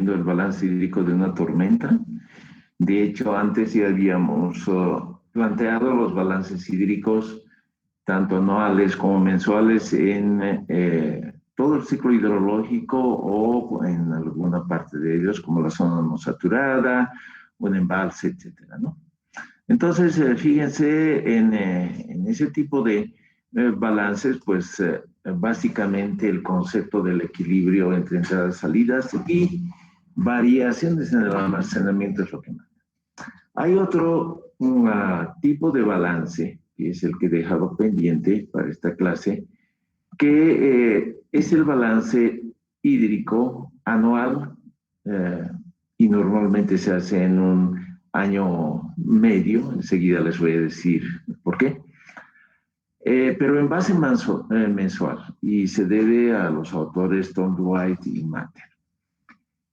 viendo el balance hídrico de una tormenta. De hecho, antes ya habíamos planteado los balances hídricos, tanto anuales como mensuales, en todo el ciclo hidrológico o en alguna parte de ellos, como la zona no saturada, un embalse, etcétera, ¿no? Entonces, fíjense en ese tipo de balances, pues básicamente el concepto del equilibrio entre entradas y salidas y variaciones en el almacenamiento es lo que manda. Hay otro tipo de balance, que es el que he dejado pendiente para esta clase, que es el balance hídrico anual y normalmente se hace en un año medio. Enseguida les voy a decir por qué. Pero en base mensual y se debe a los autores Tom Dwight y Matter.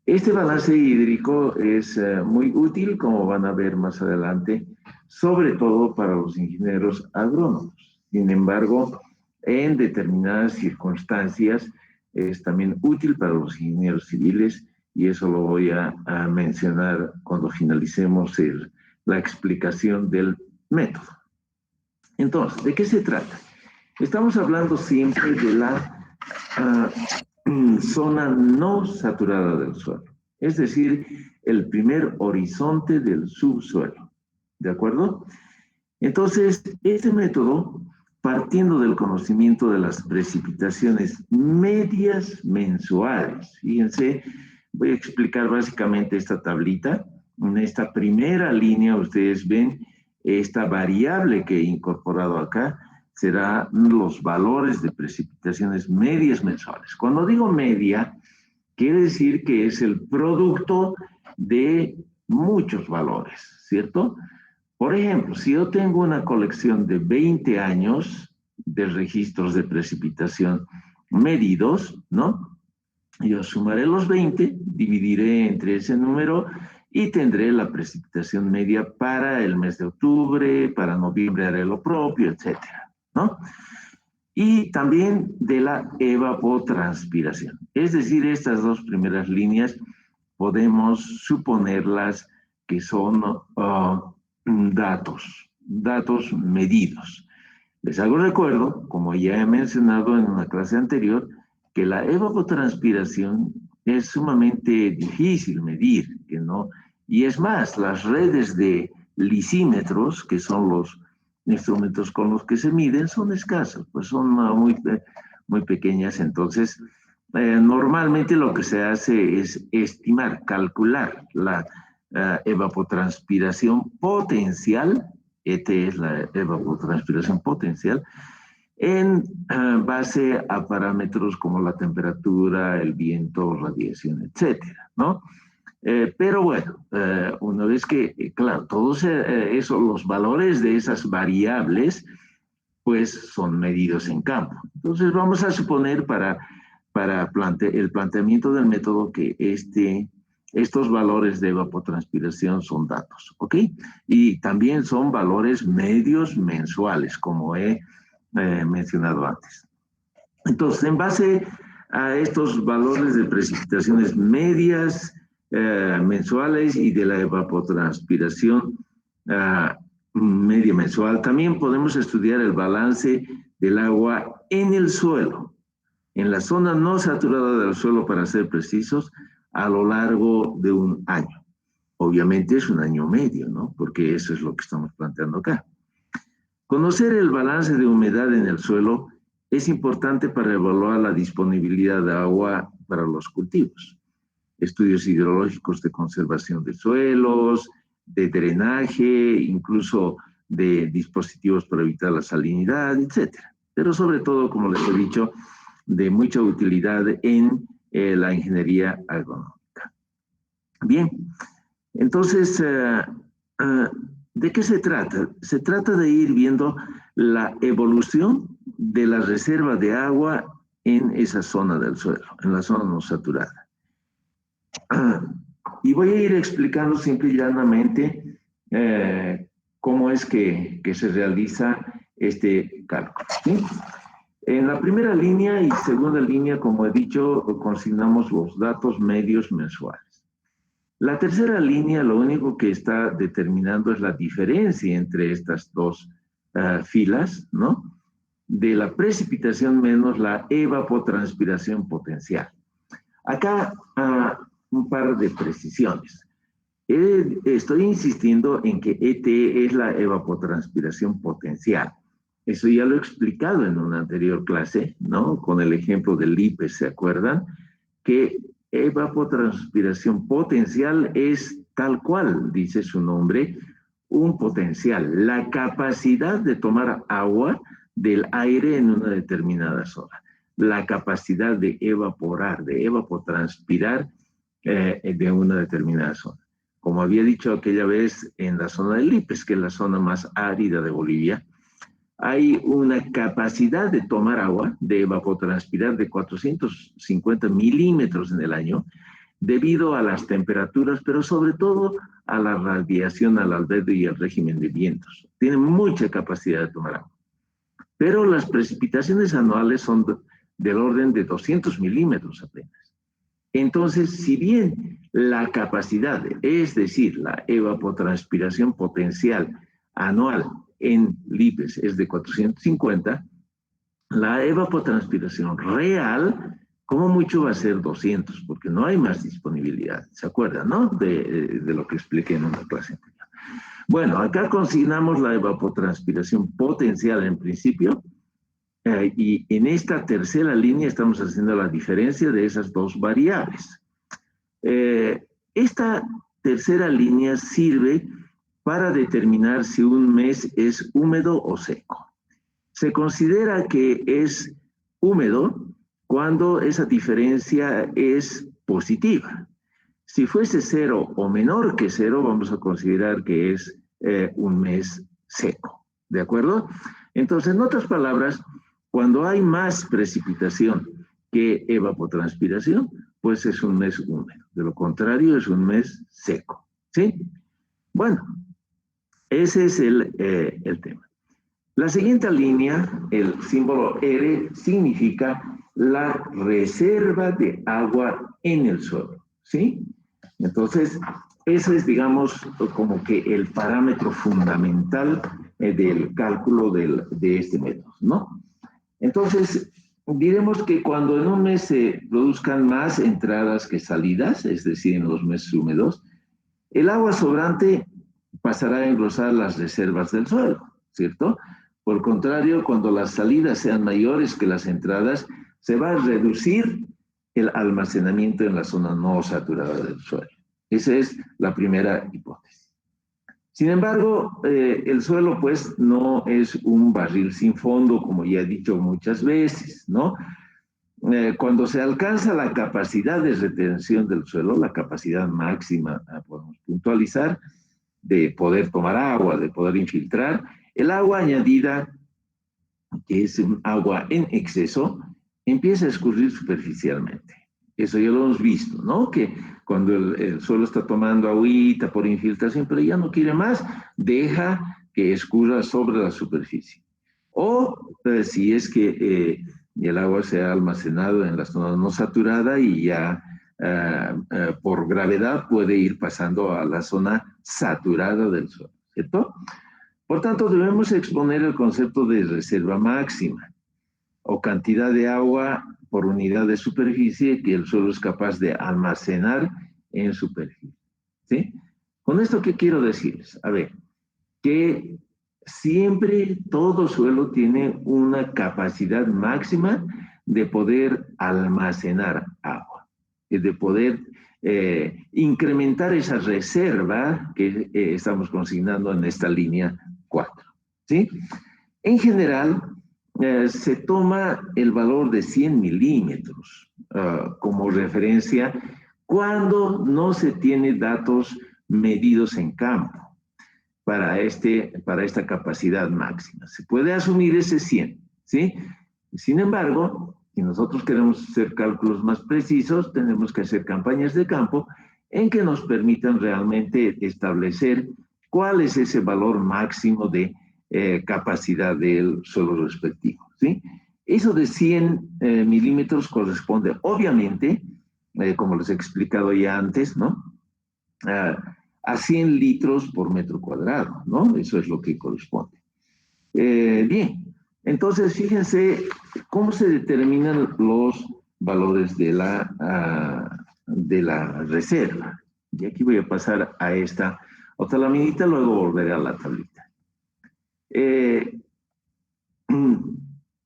Este balance hídrico es muy útil, como van a ver más adelante, sobre todo para los ingenieros agrónomos. Sin embargo, en determinadas circunstancias es también útil para los ingenieros civiles y eso lo voy a mencionar cuando finalicemos la explicación del método. Entonces, ¿de qué se trata? Estamos hablando siempre de la zona no saturada del suelo, es decir, el primer horizonte del subsuelo, ¿de acuerdo? Entonces, este método, partiendo del conocimiento de las precipitaciones medias mensuales, fíjense, voy a explicar básicamente esta tablita. En esta primera línea ustedes ven esta variable que he incorporado acá, serán los valores de precipitaciones medias mensuales. Cuando digo media, quiere decir que es el producto de muchos valores, ¿cierto? Por ejemplo, si yo tengo una colección de 20 años de registros de precipitación medidos, ¿no? Yo sumaré los 20, dividiré entre ese número y tendré la precipitación media para el mes de octubre, para noviembre haré lo propio, etcétera, ¿no? Y también de la evapotranspiración. Es decir, estas dos primeras líneas podemos suponerlas que son datos medidos. Les hago recuerdo, como ya he mencionado en una clase anterior, que la evapotranspiración es sumamente difícil medir, que no, y es más, las redes de lisímetros, que son los instrumentos con los que se miden, son escasos, pues son muy pequeñas. Entonces, normalmente lo que se hace es estimar, calcular la evapotranspiración potencial, ET es la evapotranspiración potencial, en base a parámetros como la temperatura, el viento, radiación, etcétera, ¿no? Pero bueno, una vez que, claro, todos los valores de esas variables, pues son medidos en campo. Entonces vamos a suponer para el planteamiento del método que estos valores de evapotranspiración son datos, ¿ok? Y también son valores medios mensuales, como he mencionado antes. Entonces, en base a estos valores de precipitaciones medias mensuales y de la evapotranspiración media mensual, también podemos estudiar el balance del agua en el suelo, en la zona no saturada del suelo, para ser precisos, a lo largo de un año. Obviamente es un año medio, ¿no? Porque eso es lo que estamos planteando acá. Conocer el balance de humedad en el suelo es importante para evaluar la disponibilidad de agua para los cultivos. Estudios hidrológicos de conservación de suelos, de drenaje, incluso de dispositivos para evitar la salinidad, etcétera. Pero sobre todo, como les he dicho, de mucha utilidad en la ingeniería agronómica. Bien, entonces, ¿de qué se trata? Se trata de ir viendo la evolución de la reserva de agua en esa zona del suelo, en la zona no saturada. Y voy a ir explicando simple y llanamente cómo es que se realiza este cálculo, ¿sí? En la primera línea y segunda línea, como he dicho, consignamos los datos medios mensuales. La tercera línea lo único que está determinando es la diferencia entre estas dos filas, ¿no? De la precipitación menos la evapotranspiración potencial. Acá un par de precisiones. Estoy insistiendo en que ET es la evapotranspiración potencial. Eso ya lo he explicado en una anterior clase, ¿no? Con el ejemplo del LIPES, ¿se acuerdan? Que evapotranspiración potencial es tal cual, dice su nombre, un potencial, la capacidad de tomar agua del aire en una determinada zona, la capacidad de evaporar, de evapotranspirar de una determinada zona. Como había dicho aquella vez en la zona del Lipes, que es la zona más árida de Bolivia, hay una capacidad de tomar agua, de evapotranspirar de 450 milímetros en el año, debido a las temperaturas, pero sobre todo a la radiación al albedo y el régimen de vientos. Tiene mucha capacidad de tomar agua. Pero las precipitaciones anuales son del orden de 200 milímetros apenas. Entonces, si bien la capacidad, es decir, la evapotranspiración potencial anual en LIPES es de 450, la evapotranspiración real, como mucho va a ser 200, porque no hay más disponibilidad. ¿Se acuerdan, no? De lo que expliqué en una clase anterior. Bueno, acá consignamos la evapotranspiración potencial en principio, y en esta tercera línea estamos haciendo la diferencia de esas dos variables. Esta tercera línea sirve para determinar si un mes es húmedo o seco. Se considera que es húmedo cuando esa diferencia es positiva. Si fuese 0 o menor que 0, vamos a considerar que es un mes seco. ¿De acuerdo? Entonces, en otras palabras, cuando hay más precipitación que evapotranspiración, pues es un mes húmedo. De lo contrario, es un mes seco. ¿Sí? Bueno, ese es el tema. La siguiente línea, el símbolo R, significa la reserva de agua en el suelo. ¿Sí? Entonces, ese es, digamos, como que el parámetro fundamental del cálculo de este método, ¿no? Entonces, diremos que cuando en un mes se produzcan más entradas que salidas, es decir, en los meses húmedos, el agua sobrante pasará a engrosar las reservas del suelo, ¿cierto? Por el contrario, cuando las salidas sean mayores que las entradas, se va a reducir el almacenamiento en la zona no saturada del suelo. Esa es la primera hipótesis. Sin embargo, el suelo pues no es un barril sin fondo, como ya he dicho muchas veces, ¿no? Cuando se alcanza la capacidad de retención del suelo, la capacidad máxima, podemos puntualizar, de poder tomar agua, de poder infiltrar, el agua añadida, que es un agua en exceso, empieza a escurrir superficialmente. Eso ya lo hemos visto, ¿no? Que cuando el suelo está tomando agüita por infiltración, pero ya no quiere más, deja que escurra sobre la superficie. O si es que el agua se ha almacenado en la zona no saturada y ya por gravedad puede ir pasando a la zona saturada del suelo, ¿cierto? Por tanto, debemos exponer el concepto de reserva máxima o cantidad de agua por unidad de superficie que el suelo es capaz de almacenar en superficie. ¿Sí? Con esto, ¿qué quiero decirles? A ver, que siempre todo suelo tiene una capacidad máxima de poder almacenar agua, de poder incrementar esa reserva que estamos consignando en esta línea 4. ¿Sí? En general, se toma el valor de 100 milímetros como referencia cuando no se tiene datos medidos en campo para esta capacidad máxima. Se puede asumir ese 100, ¿sí? Sin embargo, si nosotros queremos hacer cálculos más precisos, tenemos que hacer campañas de campo en que nos permitan realmente establecer cuál es ese valor máximo de capacidad del suelo respectivo, ¿sí? Eso de 100 milímetros corresponde, obviamente, como les he explicado ya antes, ¿no? a 100 litros por metro cuadrado, ¿no? Eso es lo que corresponde. Bien, entonces fíjense cómo se determinan los valores de la reserva. Y aquí voy a pasar a esta otra laminita, luego volveré a la tablita.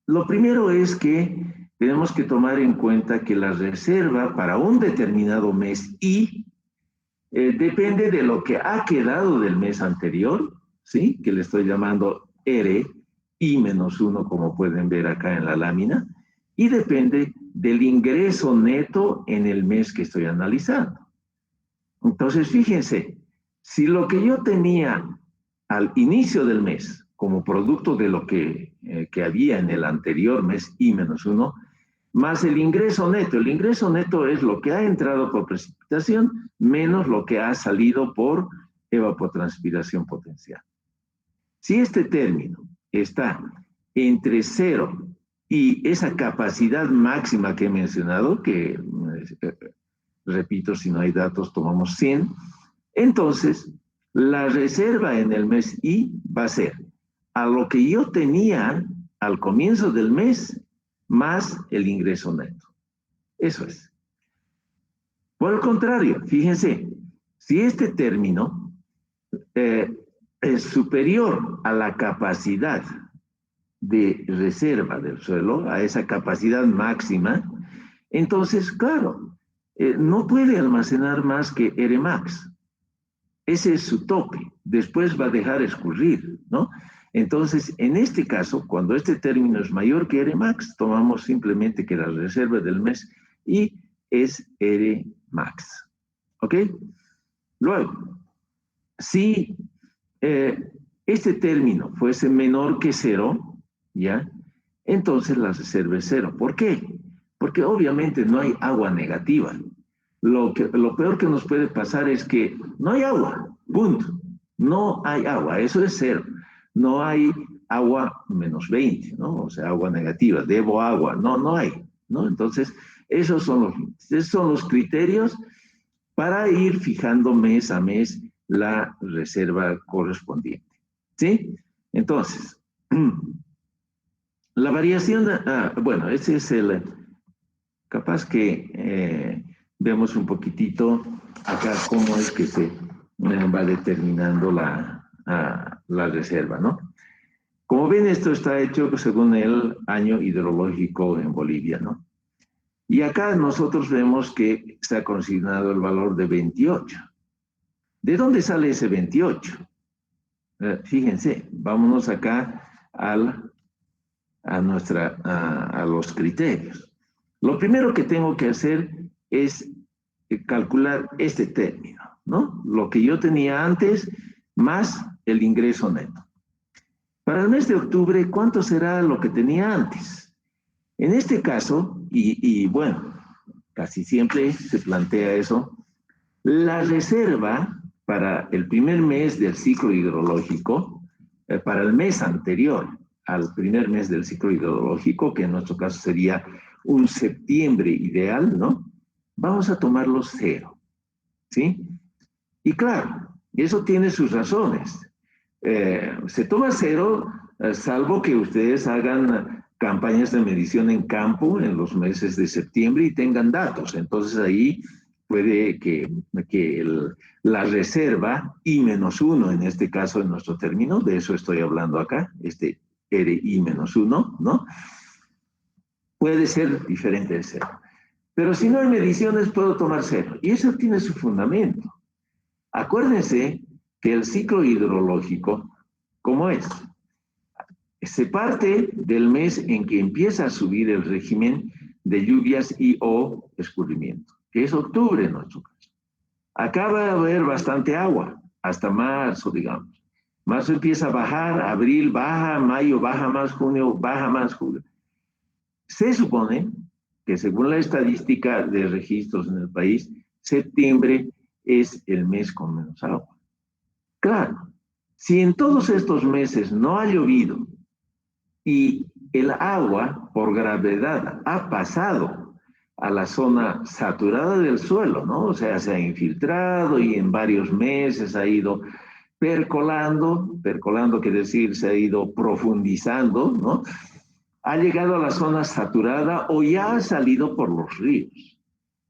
Lo primero es que tenemos que tomar en cuenta que la reserva para un determinado mes y depende de lo que ha quedado del mes anterior, ¿sí? Que le estoy llamando R, I-1, como pueden ver acá en la lámina, y depende del ingreso neto en el mes que estoy analizando. Entonces, fíjense, si lo que yo tenía al inicio del mes, como producto de lo que había en el anterior mes, I-1, más el ingreso neto es lo que ha entrado por precipitación menos lo que ha salido por evapotranspiración potencial. Si este término está entre 0 y esa capacidad máxima que he mencionado, que repito, si no hay datos tomamos 100, entonces la reserva en el mes I va a ser a lo que yo tenía al comienzo del mes más el ingreso neto. Eso es. Por el contrario, fíjense, si este término es superior a la capacidad de reserva del suelo, a esa capacidad máxima, entonces, claro, no puede almacenar más que R max. Ese es su tope. Después va a dejar escurrir, ¿no? Entonces, en este caso, cuando este término es mayor que R max, tomamos simplemente que la reserva del mes I es R max. ¿Ok? Luego, si este término fuese menor que 0, ¿ya? Entonces la reserva es 0. ¿Por qué? Porque obviamente no hay agua negativa. Lo peor que nos puede pasar es que no hay agua, punto. No hay agua, eso es 0. No hay agua menos 20, ¿no? O sea, agua negativa, debo agua, no hay, ¿no? Entonces, esos son los criterios para ir fijando mes a mes la reserva correspondiente, ¿sí? Entonces, la variación, bueno, ese es capaz que vemos un poquitito acá cómo es que se va determinando la reserva, ¿no? Como ven, esto está hecho según el año hidrológico en Bolivia, ¿no? Y acá nosotros vemos que se ha consignado el valor de 28. ¿De dónde sale ese 28? Fíjense, vámonos acá a los criterios. Lo primero que tengo que hacer es calcular este término, ¿no? Lo que yo tenía antes más el ingreso neto. Para el mes de octubre, ¿cuánto será lo que tenía antes? En este caso, y bueno, casi siempre se plantea eso, la reserva para el primer mes del ciclo hidrológico, para el mes anterior al primer mes del ciclo hidrológico, que en nuestro caso sería un septiembre ideal, ¿no? Vamos a tomarlo 0, ¿sí? Y claro, eso tiene sus razones. Se toma 0, salvo que ustedes hagan campañas de medición en campo en los meses de septiembre y tengan datos. Entonces ahí puede que la reserva I-1, en este caso en nuestro término, de eso estoy hablando acá, este RI-1, ¿no? Puede ser diferente de 0. Pero si no hay mediciones, puedo tomar 0. Y eso tiene su fundamento. Acuérdense que el ciclo hidrológico, ¿cómo es? Se parte del mes en que empieza a subir el régimen de lluvias y o escurrimiento, que es octubre en nuestro caso. Acá va a haber bastante agua, hasta marzo, digamos. Marzo empieza a bajar, abril baja, mayo baja más, junio baja más, julio. Se supone que según la estadística de registros en el país, septiembre es el mes con menos agua. Claro, si en todos estos meses no ha llovido y el agua por gravedad ha pasado a la zona saturada del suelo, ¿no? O sea, se ha infiltrado y en varios meses ha ido percolando quiere decir se ha ido profundizando, ¿no? Ha llegado a la zona saturada o ya ha salido por los ríos.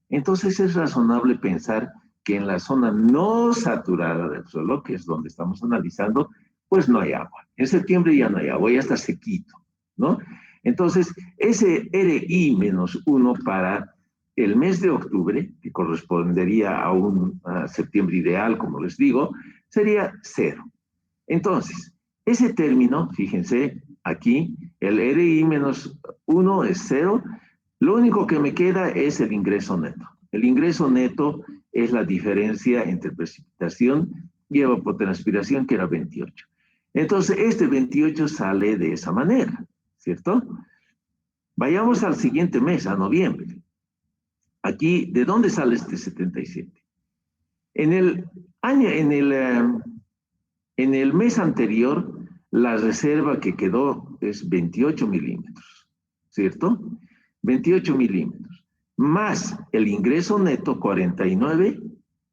Entonces es razonable pensar que en la zona no saturada del suelo, que es donde estamos analizando, pues no hay agua. En septiembre ya no hay agua, ya está sequito, ¿no? Entonces, ese RI-1 para el mes de octubre, que correspondería a un septiembre ideal, como les digo, sería 0. Entonces, ese término, fíjense, aquí, el RI-1 es 0. Lo único que me queda es el ingreso neto. El ingreso neto es la diferencia entre precipitación y evapotranspiración, que era 28. Entonces, este 28 sale de esa manera, ¿cierto? Vayamos al siguiente mes, a noviembre. Aquí, ¿de dónde sale este 77? En el mes anterior, la reserva que quedó es 28 milímetros, ¿cierto? 28 milímetros. Más el ingreso neto, 49,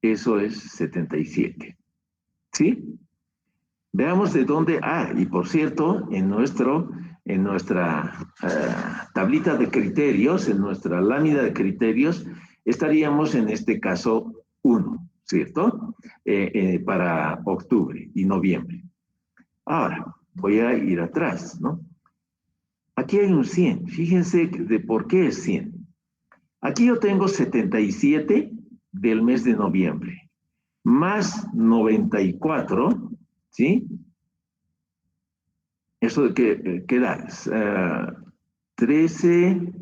eso es 77. ¿Sí? Veamos de dónde. Y por cierto, en nuestra tablita de criterios, en nuestra lámina de criterios, estaríamos en este caso 1, ¿cierto? Para octubre y noviembre. Ahora, voy a ir atrás, ¿no? Aquí hay un 100. Fíjense de por qué es 100. Aquí yo tengo 77 del mes de noviembre, más 94, ¿sí? ¿Eso de qué da? 13,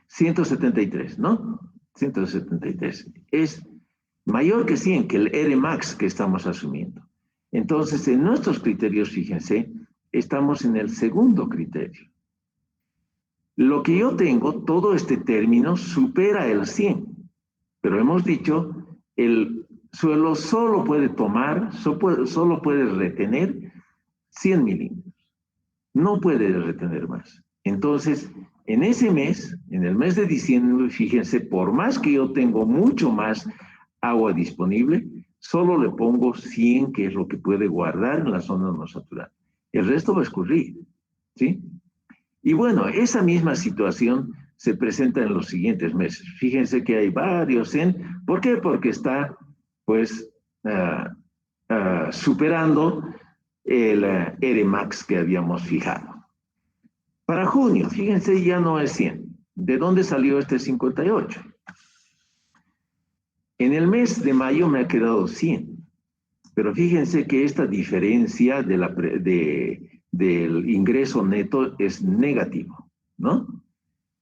173, ¿no? 173. Es mayor que 100, que el R max que estamos asumiendo. Entonces, en nuestros criterios, fíjense, estamos en el segundo criterio. Lo que yo tengo, todo este término supera el 100, pero hemos dicho, el suelo solo puede tomar, solo puede retener 100 milímetros. No puede retener más. Entonces, en ese mes, en el mes de diciembre, fíjense, por más que yo tengo mucho más agua disponible, solo le pongo 100, que es lo que puede guardar en la zona no saturada. El resto va a escurrir, ¿sí? Y bueno, esa misma situación se presenta en los siguientes meses. Fíjense que hay varios en. ¿Por qué? Porque está, pues, superando el R max que habíamos fijado. Para junio, fíjense, ya no es 100. ¿De dónde salió este 58? En el mes de mayo me ha quedado 100. Pero fíjense que esta diferencia del ingreso neto es negativo, ¿no?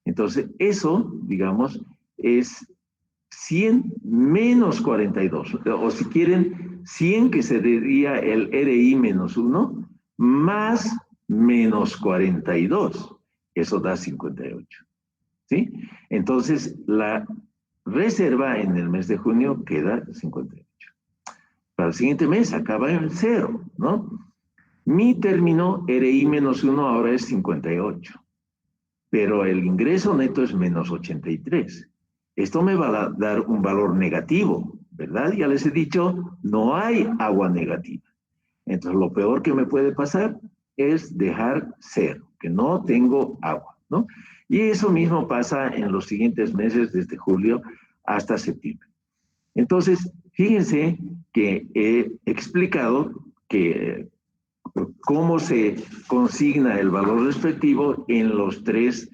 Entonces, eso, digamos, es 100 menos 42. O si quieren, 100 que sería el RI menos 1, más menos 42. Eso da 58. ¿Sí? Entonces, la reserva en el mes de junio queda 58. Para el siguiente mes acaba en 0, ¿no? Mi término RI menos 1 ahora es 58, pero el ingreso neto es menos 83. Esto me va a dar un valor negativo, ¿verdad? Ya les he dicho, no hay agua negativa. Entonces, lo peor que me puede pasar es dejar 0, que no tengo agua, ¿no? Y eso mismo pasa en los siguientes meses, desde julio hasta septiembre. Entonces, fíjense que he explicado que cómo se consigna el valor respectivo en los 3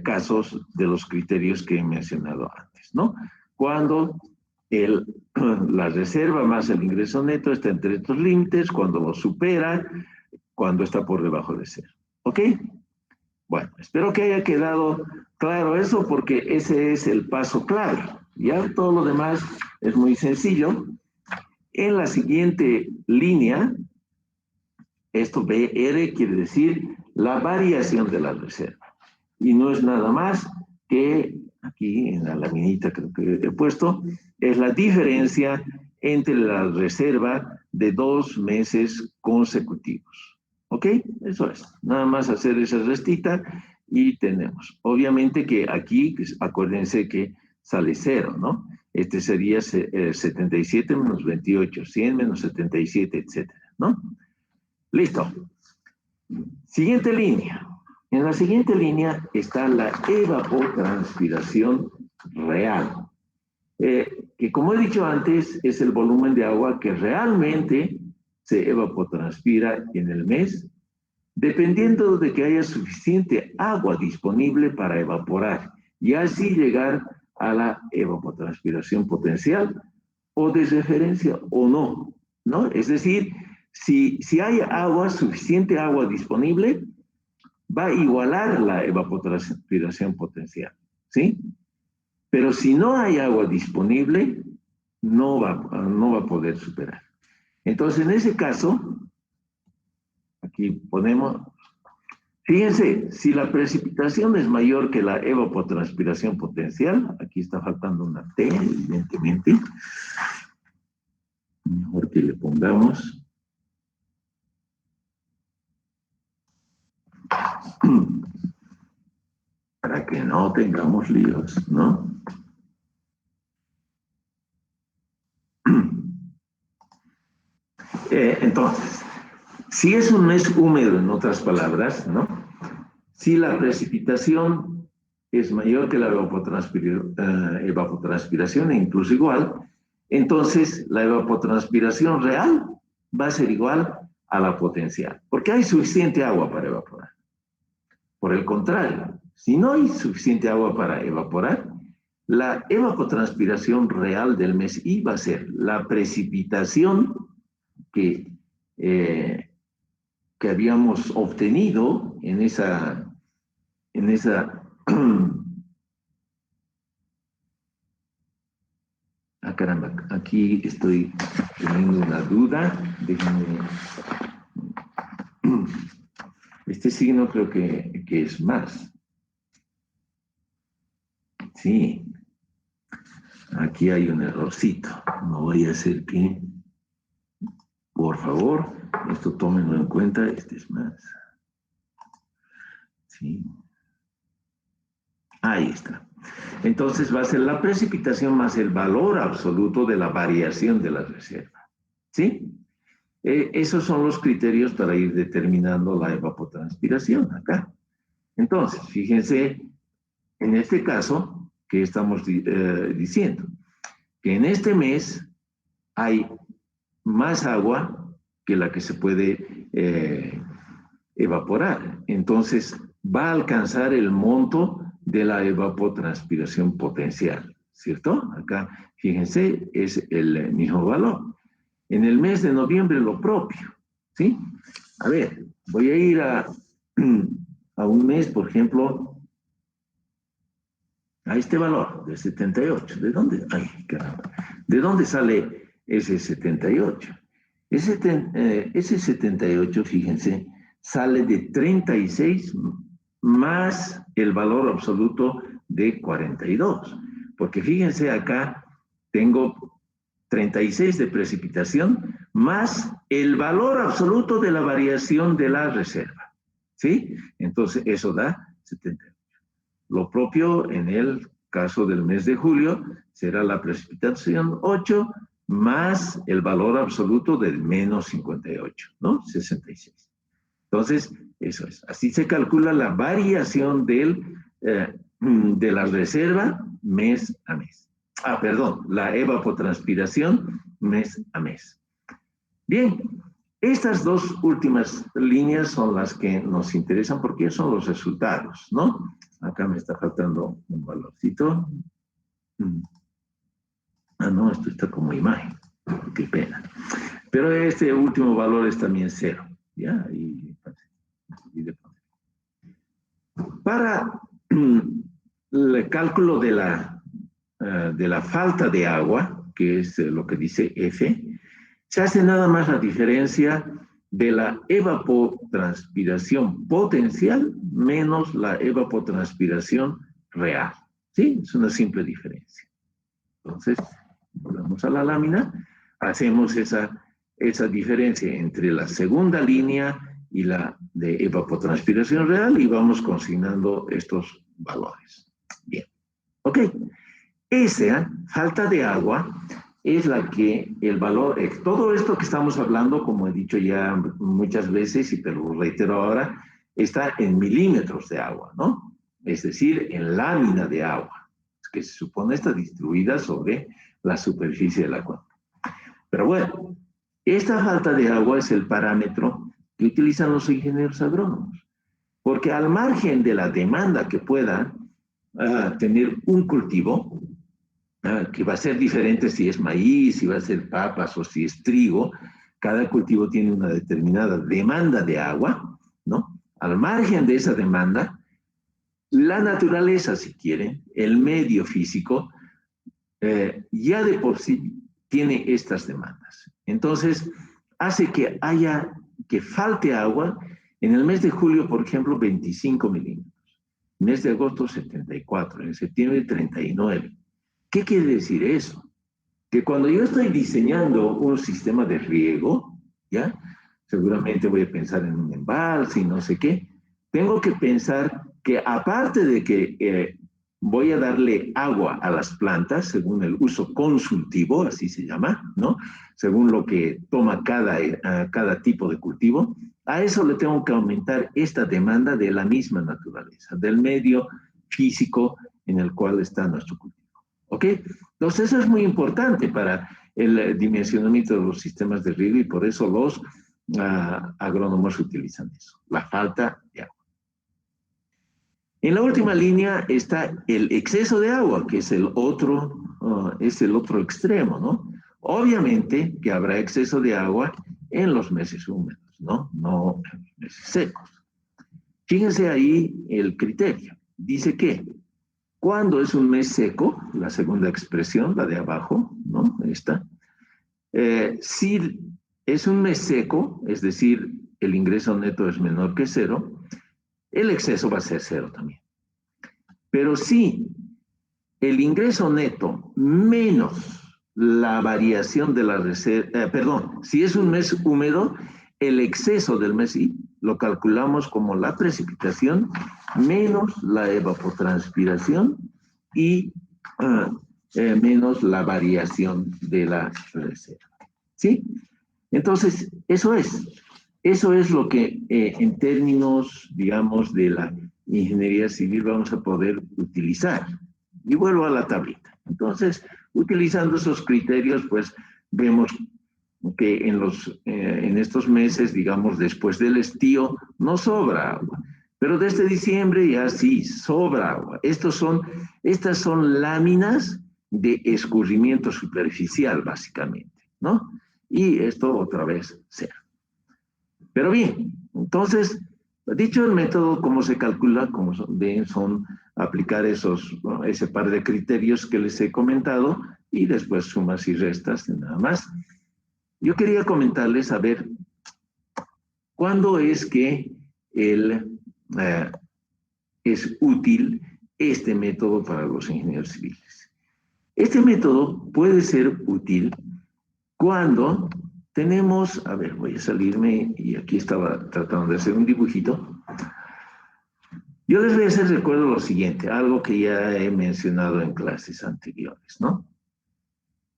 casos de los criterios que he mencionado antes, ¿no? Cuando la reserva más el ingreso neto está entre estos límites, cuando lo supera, cuando está por debajo de 0. ¿Ok? Bueno, espero que haya quedado claro eso, porque ese es el paso clave. Ya todo lo demás es muy sencillo. En la siguiente línea, esto BR quiere decir la variación de la reserva. Y no es nada más que, aquí en la laminita creo que he puesto, es la diferencia entre la reserva de 2 meses consecutivos. ¿Ok? Eso es. Nada más hacer esa restita y tenemos, obviamente que aquí, acuérdense que sale 0, ¿no? Este sería 77 menos 28, 100 menos 77, etcétera, ¿no? Listo. Siguiente línea. En la siguiente línea está la evapotranspiración real, que como he dicho antes, es el volumen de agua que realmente se evapotranspira en el mes, dependiendo de que haya suficiente agua disponible para evaporar y así llegar a la evapotranspiración potencial o de referencia o no, ¿no? Es decir, si hay agua, suficiente agua disponible, va a igualar la evapotranspiración potencial, ¿sí? Pero si no hay agua disponible, no va a poder superar. Entonces, en ese caso, aquí ponemos, fíjense, si la precipitación es mayor que la evapotranspiración potencial, aquí está faltando una T, evidentemente, mejor que le pongamos para que no tengamos líos, ¿no? Entonces, si es un mes húmedo, en otras palabras, ¿no? Si la precipitación es mayor que la evapotranspiración, e incluso igual, entonces la evapotranspiración real va a ser igual a la potencial, porque hay suficiente agua para evaporar. Por el contrario, si no hay suficiente agua para evaporar, la evapotranspiración real del mes I va a ser la precipitación que habíamos obtenido en esa caramba, aquí estoy teniendo una duda. Déjenme. Este signo creo que es más. Sí. Aquí hay un errorcito. No vaya a ser que, por favor, esto tómenlo en cuenta. Este es más. Sí. Ahí está. Entonces va a ser la precipitación más el valor absoluto de la variación de la reserva. ¿Sí? Esos son los criterios para ir determinando la evapotranspiración acá. Entonces, fíjense, en este caso, ¿qué estamos diciendo? Que en este mes hay más agua que la que se puede evaporar. Entonces, va a alcanzar el monto de la evapotranspiración potencial, ¿cierto? Acá, fíjense, es el mismo valor. En el mes de noviembre lo propio, ¿sí? A ver, voy a ir a un mes, por ejemplo, a este valor de 78. ¿De dónde? Ay, caramba. ¿De dónde sale ese 78? Ese 78, fíjense, sale de 36 más el valor absoluto de 42. Porque fíjense acá, tengo 36 de precipitación más el valor absoluto de la variación de la reserva. ¿Sí? Entonces, eso da 78. Lo propio en el caso del mes de julio será la precipitación 8 más el valor absoluto del menos 58, ¿no? 66. Entonces, eso es. Así se calcula la variación de la reserva mes a mes. Perdón, la evapotranspiración mes a mes. Bien, estas dos últimas líneas son las que nos interesan porque son los resultados, ¿no? Acá me está faltando un valorcito. No, esto está como imagen. Qué pena. Pero este último valor es también 0. ¿Ya? Para el cálculo de la falta de agua, que es lo que dice F, se hace nada más la diferencia de la evapotranspiración potencial menos la evapotranspiración real. ¿Sí? Es una simple diferencia. Entonces, volvemos a la lámina, hacemos esa diferencia entre la segunda línea y la de evapotranspiración real y vamos consignando estos valores. Bien, ok. Esa falta de agua es la que el valor, todo esto que estamos hablando, como he dicho ya muchas veces y te lo reitero ahora, está en milímetros de agua, ¿no? Es decir, en lámina de agua, que se supone está distribuida sobre la superficie de la cuenca. Pero bueno, esta falta de agua es el parámetro que utilizan los ingenieros agrónomos, porque al margen de la demanda que pueda tener un cultivo, que va a ser diferente si es maíz, si va a ser papas o si es trigo, cada cultivo tiene una determinada demanda de agua, ¿no? Al margen de esa demanda, la naturaleza, si quieren, el medio físico, ya de por sí tiene estas demandas. Entonces, hace que falte agua. En el mes de julio, por ejemplo, 25 milímetros. En el mes de agosto, 74. En septiembre, 39. ¿Qué quiere decir eso? Que cuando yo estoy diseñando un sistema de riego, ¿ya? Seguramente voy a pensar en un embalse y no sé qué. Tengo que pensar que aparte de que voy a darle agua a las plantas según el uso consultivo, así se llama, ¿no? Según lo que toma cada tipo de cultivo, a eso le tengo que aumentar esta demanda de la misma naturaleza, del medio físico en el cual está nuestro cultivo. ¿Ok? Entonces eso es muy importante para el dimensionamiento de los sistemas de riego y por eso los agrónomos utilizan eso, la falta de agua. En la última línea está el exceso de agua, que es el otro extremo, ¿no? Obviamente que habrá exceso de agua en los meses húmedos, ¿no? No en los meses secos. Fíjense ahí el criterio. Dice que cuando es un mes seco, la segunda expresión, la de abajo, ¿no? Esta. Si es un mes seco, es decir, el ingreso neto es menor que cero, el exceso va a ser cero también. Pero si el ingreso neto menos la variación de la reserva, si es un mes húmedo, el exceso del mes lo calculamos como la precipitación menos la evapotranspiración y menos la variación de la reserva. ¿Sí? Entonces, eso es lo que en términos, digamos, de la ingeniería civil vamos a poder utilizar. Y vuelvo a la tablita. Entonces, utilizando esos criterios, pues vemos que en estos meses, digamos, después del estío, no sobra agua. Pero desde diciembre ya sí, sobra agua. Estas son láminas de escurrimiento superficial, básicamente, ¿no? Y esto otra vez cero. Pero bien, entonces, dicho el método, cómo se calcula, como ven, son aplicar ese par de criterios que les he comentado y después sumas y restas, nada más. Yo quería comentarles, a ver, ¿cuándo es que es útil este método para los ingenieros civiles? Este método puede ser útil cuando tenemos, a ver, voy a salirme y aquí estaba tratando de hacer un dibujito. Yo les voy a hacer recuerdo lo siguiente, algo que ya he mencionado en clases anteriores, ¿no?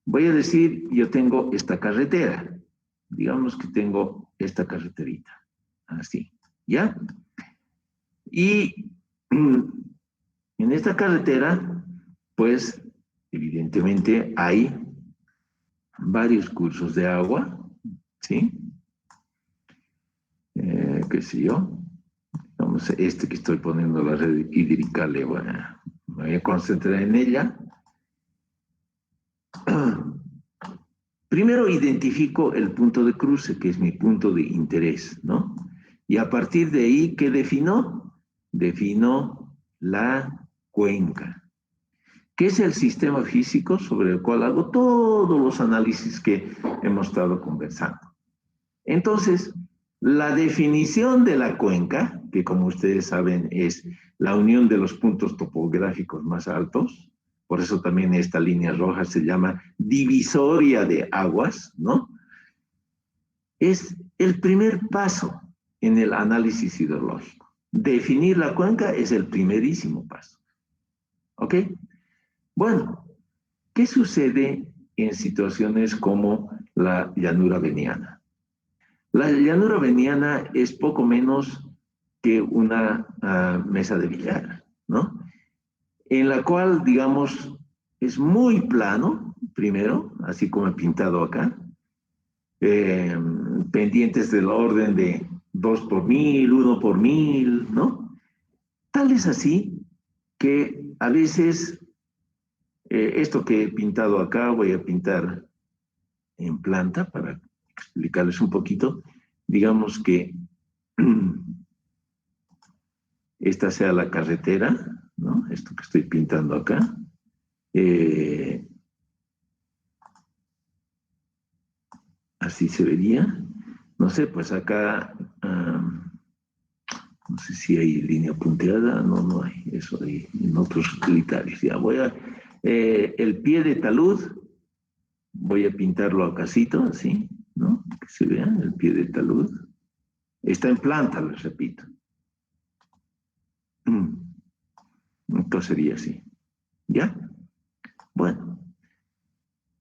Voy a decir, yo tengo esta carretera. Digamos que tengo esta carreterita, así, ¿ya? Y en esta carretera, pues, evidentemente hay varios cursos de agua, ¿sí? ¿Qué sé yo? Vamos, que estoy poniendo la red hídrica, me voy a concentrar en ella. Primero identifico el punto de cruce, que es mi punto de interés, ¿no? Y a partir de ahí, ¿qué defino? Defino la cuenca, que es el sistema físico sobre el cual hago todos los análisis que hemos estado conversando. Entonces, la definición de la cuenca, que como ustedes saben es la unión de los puntos topográficos más altos, por eso también esta línea roja se llama divisoria de aguas, ¿no? Es el primer paso en el análisis hidrológico. Definir la cuenca es el primerísimo paso. ¿Ok? Bueno, ¿qué sucede en situaciones como la llanura veniana? La llanura veniana es poco menos que una mesa de billar, ¿no? En la cual, digamos, es muy plano, primero, así como he pintado acá, pendientes del orden de 2 por 1000, 1 por 1000, ¿no? Tal es así que a veces esto que he pintado acá voy a pintar en planta para explicarles un poquito. Digamos que esta sea la carretera, ¿no? Esto que estoy pintando acá. Así se vería. No sé, pues acá, no sé si hay línea punteada, no, no hay, eso hay en otros utilitarios. Ya voy a, el pie de talud, voy a pintarlo a casito, así, ¿no? Que se vea el pie de talud. Está en planta, les repito. Entonces sería así. ¿Ya? Bueno,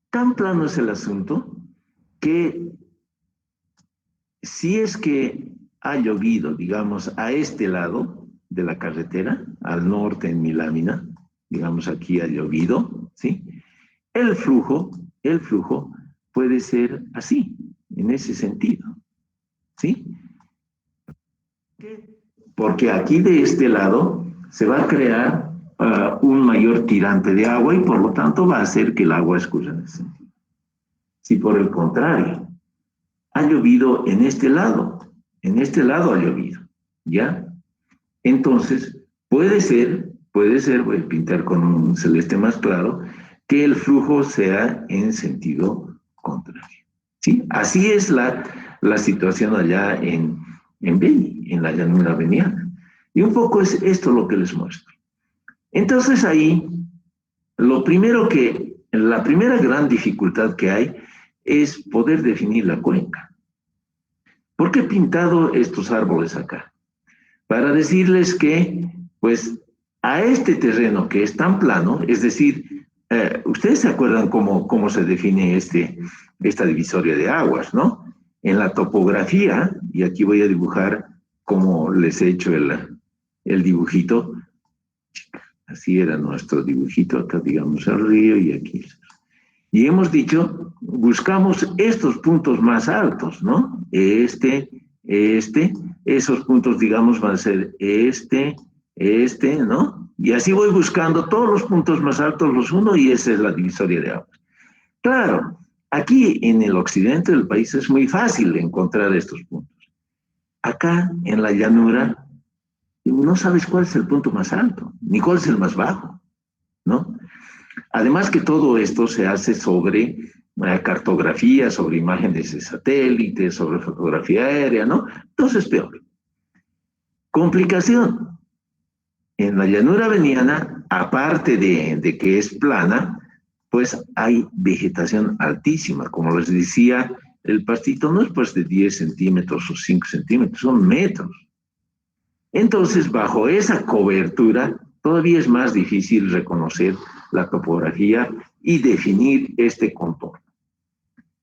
tan plano es el asunto que si es que ha llovido, digamos, a este lado de la carretera, al norte en mi lámina, digamos aquí ha llovido, ¿sí? El flujo puede ser así, en ese sentido, ¿sí? Porque aquí de este lado se va a crear un mayor tirante de agua y por lo tanto va a hacer que el agua escurra en ese sentido. Si por el contrario ha llovido en este lado ha llovido, ¿ya? Entonces, puede ser, voy a pintar con un celeste más claro, que el flujo sea en sentido contrario, ¿sí? Así es la situación allá en Beni, en la llanura veniana. Y un poco es esto lo que les muestro. Entonces ahí, la primera gran dificultad que hay es poder definir la cuenca. ¿Por qué he pintado estos árboles acá? Para decirles que, pues, a este terreno que es tan plano, es decir, ustedes se acuerdan cómo se define esta divisoria de aguas, ¿no? En la topografía, y aquí voy a dibujar como les he hecho el dibujito, así era nuestro dibujito, acá digamos el río y aquí. Y hemos dicho, buscamos estos puntos más altos, ¿no? Esos puntos, digamos, van a ser ¿no? Y así voy buscando todos los puntos más altos, los uno, y esa es la divisoria de aguas. Claro, aquí en el occidente del país es muy fácil encontrar estos puntos. Acá, en la llanura, no sabes cuál es el punto más alto, ni cuál es el más bajo, ¿no? Además que todo esto se hace sobre cartografía, sobre imágenes de satélites, sobre fotografía aérea, ¿no? Entonces, peor. Complicación. En la llanura veniana, aparte de que es plana, pues hay vegetación altísima. Como les decía, el pastito no es pues de 10 centímetros o 5 centímetros, son metros. Entonces, bajo esa cobertura, todavía es más difícil reconocer la topografía y definir este contorno.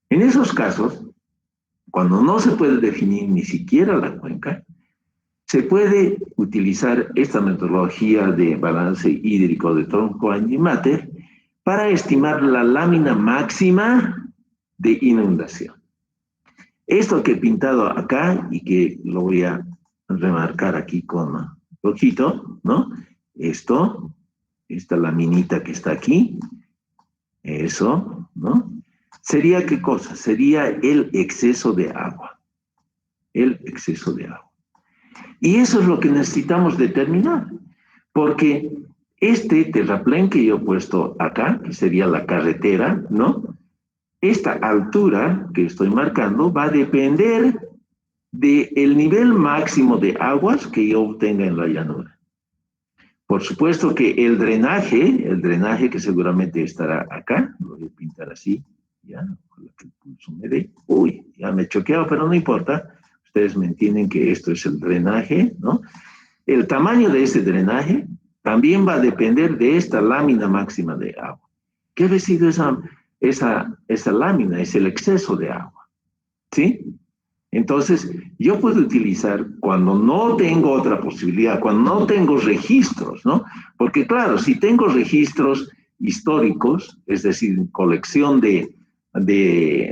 En esos casos, cuando no se puede definir ni siquiera la cuenca, se puede utilizar esta metodología de balance hídrico de Tronco-Antimatter para estimar la lámina máxima de inundación. Esto que he pintado acá y que lo voy a remarcar aquí con rojito, ¿no? Esta laminita que está aquí, eso, ¿no? ¿Sería qué cosa? Sería el exceso de agua. El exceso de agua. Y eso es lo que necesitamos determinar, porque este terraplén que yo he puesto acá, que sería la carretera, ¿no? Esta altura que estoy marcando va a depender del nivel máximo de aguas que yo obtenga en la llanura. Por supuesto que el drenaje que seguramente estará acá, lo voy a pintar así, ya, ojalá que el pulso me dé. Uy, ya me he choqueado, pero no importa. ustedes me entienden que esto es el drenaje, ¿no? El tamaño de ese drenaje también va a depender de esta lámina máxima de agua. ¿Qué ha sido esa lámina? Es el exceso de agua, ¿sí? Entonces, yo puedo utilizar cuando no tengo otra posibilidad, cuando no tengo registros, ¿no? Porque claro, si tengo registros históricos, es decir, colección de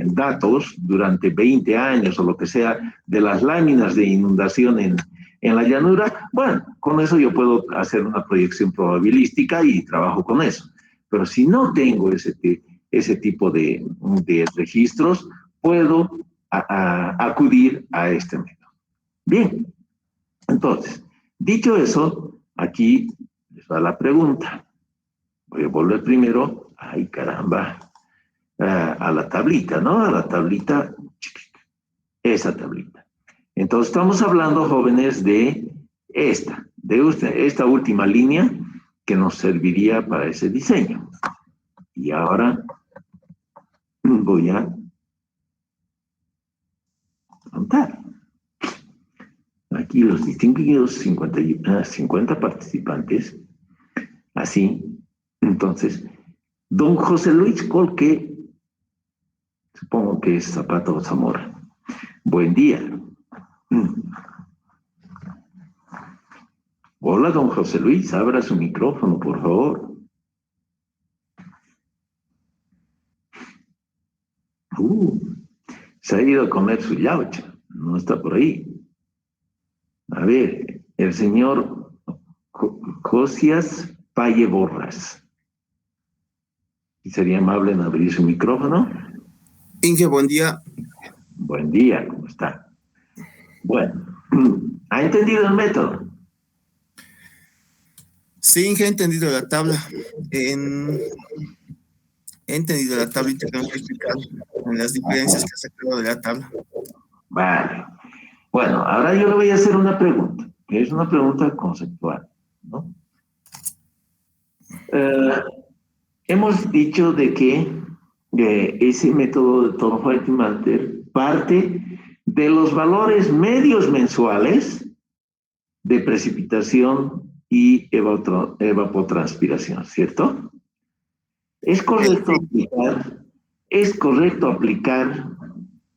datos durante 20 años o lo que sea, de las láminas de inundación en la llanura, bueno, con eso yo puedo hacer una proyección probabilística y trabajo con eso. Pero si no tengo ese tipo de registros, puedo acudir a este método. Bien, entonces, dicho eso, aquí les va la pregunta. Voy a volver primero, ay caramba, a la tablita, ¿no? A la tablita chiquita, esa tablita. Entonces, estamos hablando, jóvenes, de esta última línea que nos serviría para ese diseño. Y ahora voy a contar. Aquí los distinguidos 50 participantes. Así, entonces, don José Luis Colque, supongo que es Zapato Zamora. Buen día. Hola, don José Luis, abra su micrófono, por favor. Se ha ido a comer su yaucha, no está por ahí. A ver, el señor Josías Paye Borras. ¿Sería amable en abrir su micrófono? Inge, buen día. Buen día, ¿cómo está? Bueno, ¿ha entendido el método? Sí, Inge, he entendido la tabla. He entendido la tabla y te tengo que explicar en las diferencias que ha sacado de la tabla. Vale. Bueno, ahora yo le voy a hacer una pregunta, que es una pregunta conceptual, ¿no? Hemos dicho de que ese método de Thornwright-Manter parte de los valores medios mensuales de precipitación y evapotranspiración, ¿cierto? Es correcto aplicar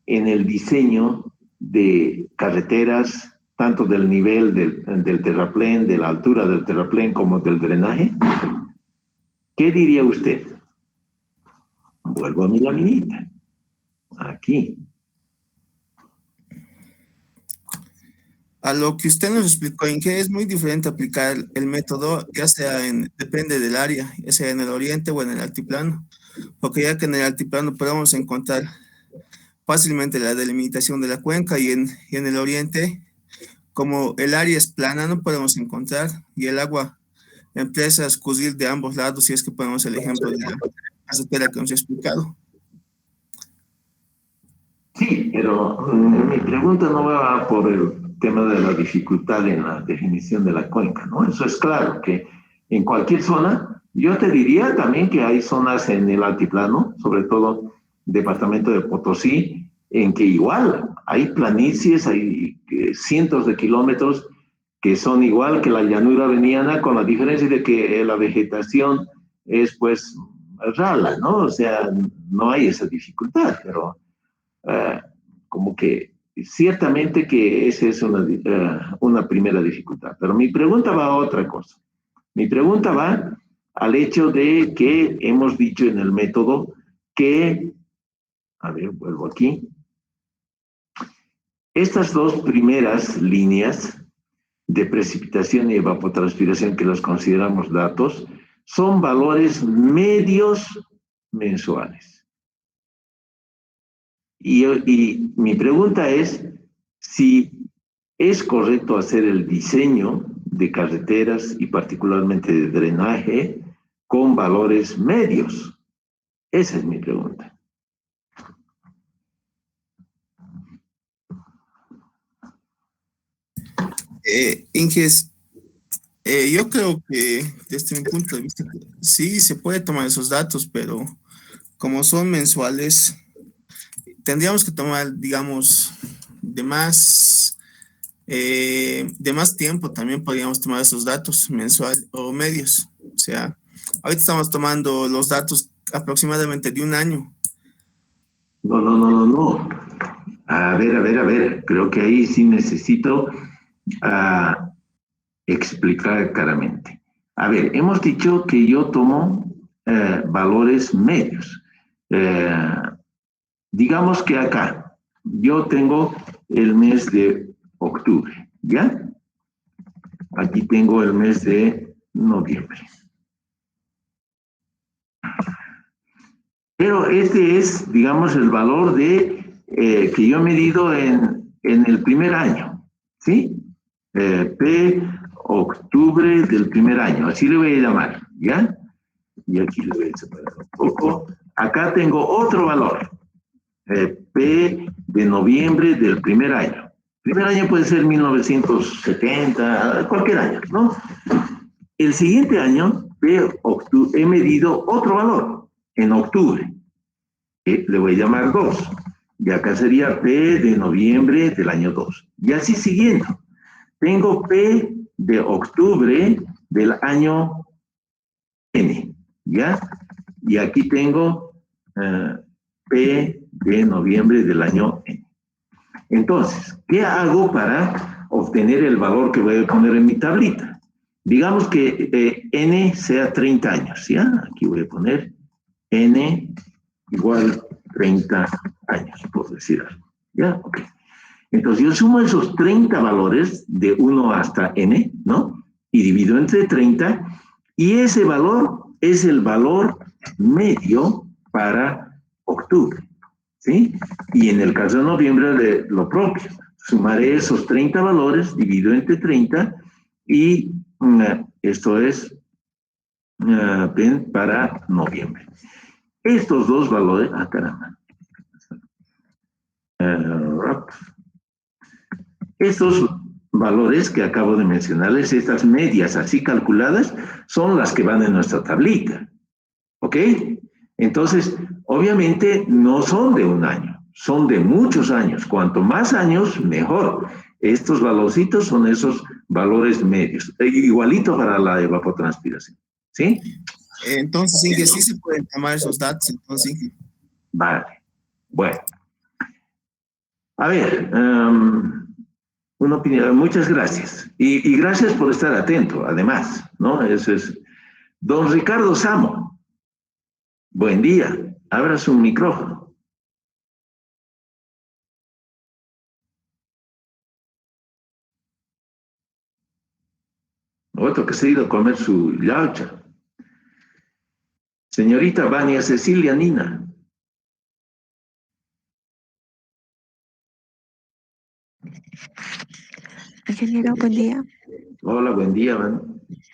en el diseño de carreteras, tanto del nivel del terraplén, de la altura del terraplén, como del drenaje. ¿Qué diría usted? Vuelvo a mi laminita. Aquí. A lo que usted nos explicó, Inge, es muy diferente aplicar el método, ya sea depende del área, ya sea en el oriente o en el altiplano, porque ya que en el altiplano podemos encontrar fácilmente la delimitación de la cuenca y en el oriente, como el área es plana, no podemos encontrar, y el agua empieza a escurrir de ambos lados, si es que ponemos el ejemplo de la carretera que nos ha explicado. Sí, pero mi pregunta no va por el tema de la dificultad en la definición de la cuenca, ¿no? Eso es claro, que en cualquier zona, yo te diría también que hay zonas en el altiplano, sobre todo departamento de Potosí, en que igual hay planicies, hay cientos de kilómetros que son igual que la llanura veniana, con la diferencia de que la vegetación es pues rala, ¿no? O sea, no hay esa dificultad, pero como que ciertamente que esa es una primera dificultad. Pero mi pregunta va a otra cosa. Mi pregunta va al hecho de que hemos dicho en el método que, a ver, vuelvo aquí, estas dos primeras líneas de precipitación y evapotranspiración que las consideramos datos son valores medios mensuales. Y mi pregunta es si es correcto hacer el diseño de carreteras y particularmente de drenaje con valores medios. Esa es mi pregunta. Inges, yo creo que desde mi punto de vista, sí se puede tomar esos datos, pero como son mensuales, tendríamos que tomar, digamos, de más de más tiempo también podríamos tomar esos datos mensual o medios. O sea, ahorita estamos tomando los datos aproximadamente de un año. No, no, no, no, no. A ver, a ver, a ver. Creo que ahí sí necesito ah, explicar claramente. A ver, hemos dicho que yo tomo valores medios. Eh, digamos que acá yo tengo el mes de octubre, ¿ya? Aquí tengo el mes de noviembre. Pero este es, digamos, el valor que yo he medido en el primer año, ¿sí? P, octubre del primer año, así le voy a llamar, ¿ya? Y aquí le voy a separar un poco. Acá tengo otro valor, P de noviembre del primer año. Primer año puede ser 1970, cualquier año, ¿no? El siguiente año, he medido otro valor, en octubre, que le voy a llamar 2. Y acá sería P de noviembre del año 2. Y así siguiendo. Tengo P de octubre del año N, ¿ya? Y aquí tengo P de noviembre del año N. Entonces, ¿qué hago para obtener el valor que voy a poner en mi tablita? Digamos que N sea 30 años, ¿ya? Aquí voy a poner N igual 30 años, por decir algo. ¿Ya? Ok. Entonces yo sumo esos 30 valores de 1 hasta N, ¿no? Y divido entre 30, y ese valor es el valor medio para octubre, ¿sí? Y en el caso de noviembre, lo propio. Sumaré esos 30 valores, divido entre 30, y esto es para noviembre. Estos dos valores, caramba. Estos valores que acabo de mencionarles, estas medias así calculadas, son las que van en nuestra tablita. ¿Ok? Entonces, obviamente no son de un año, son de muchos años. Cuanto más años, mejor. Estos valorcitos son esos valores medios. Igualito para la evapotranspiración. ¿Sí? Entonces, Inge, sí se pueden tomar esos datos, entonces, Inge. Vale. Bueno. A ver, una opinión. Muchas gracias. Y gracias por estar atento, además, ¿no? Eso es. Don Ricardo Samo, buen día. Abra su micrófono. Otro que se ha ido a comer su laucha. Señorita Vania Cecilia Nina. Ingeniero, buen día. Hola, buen día,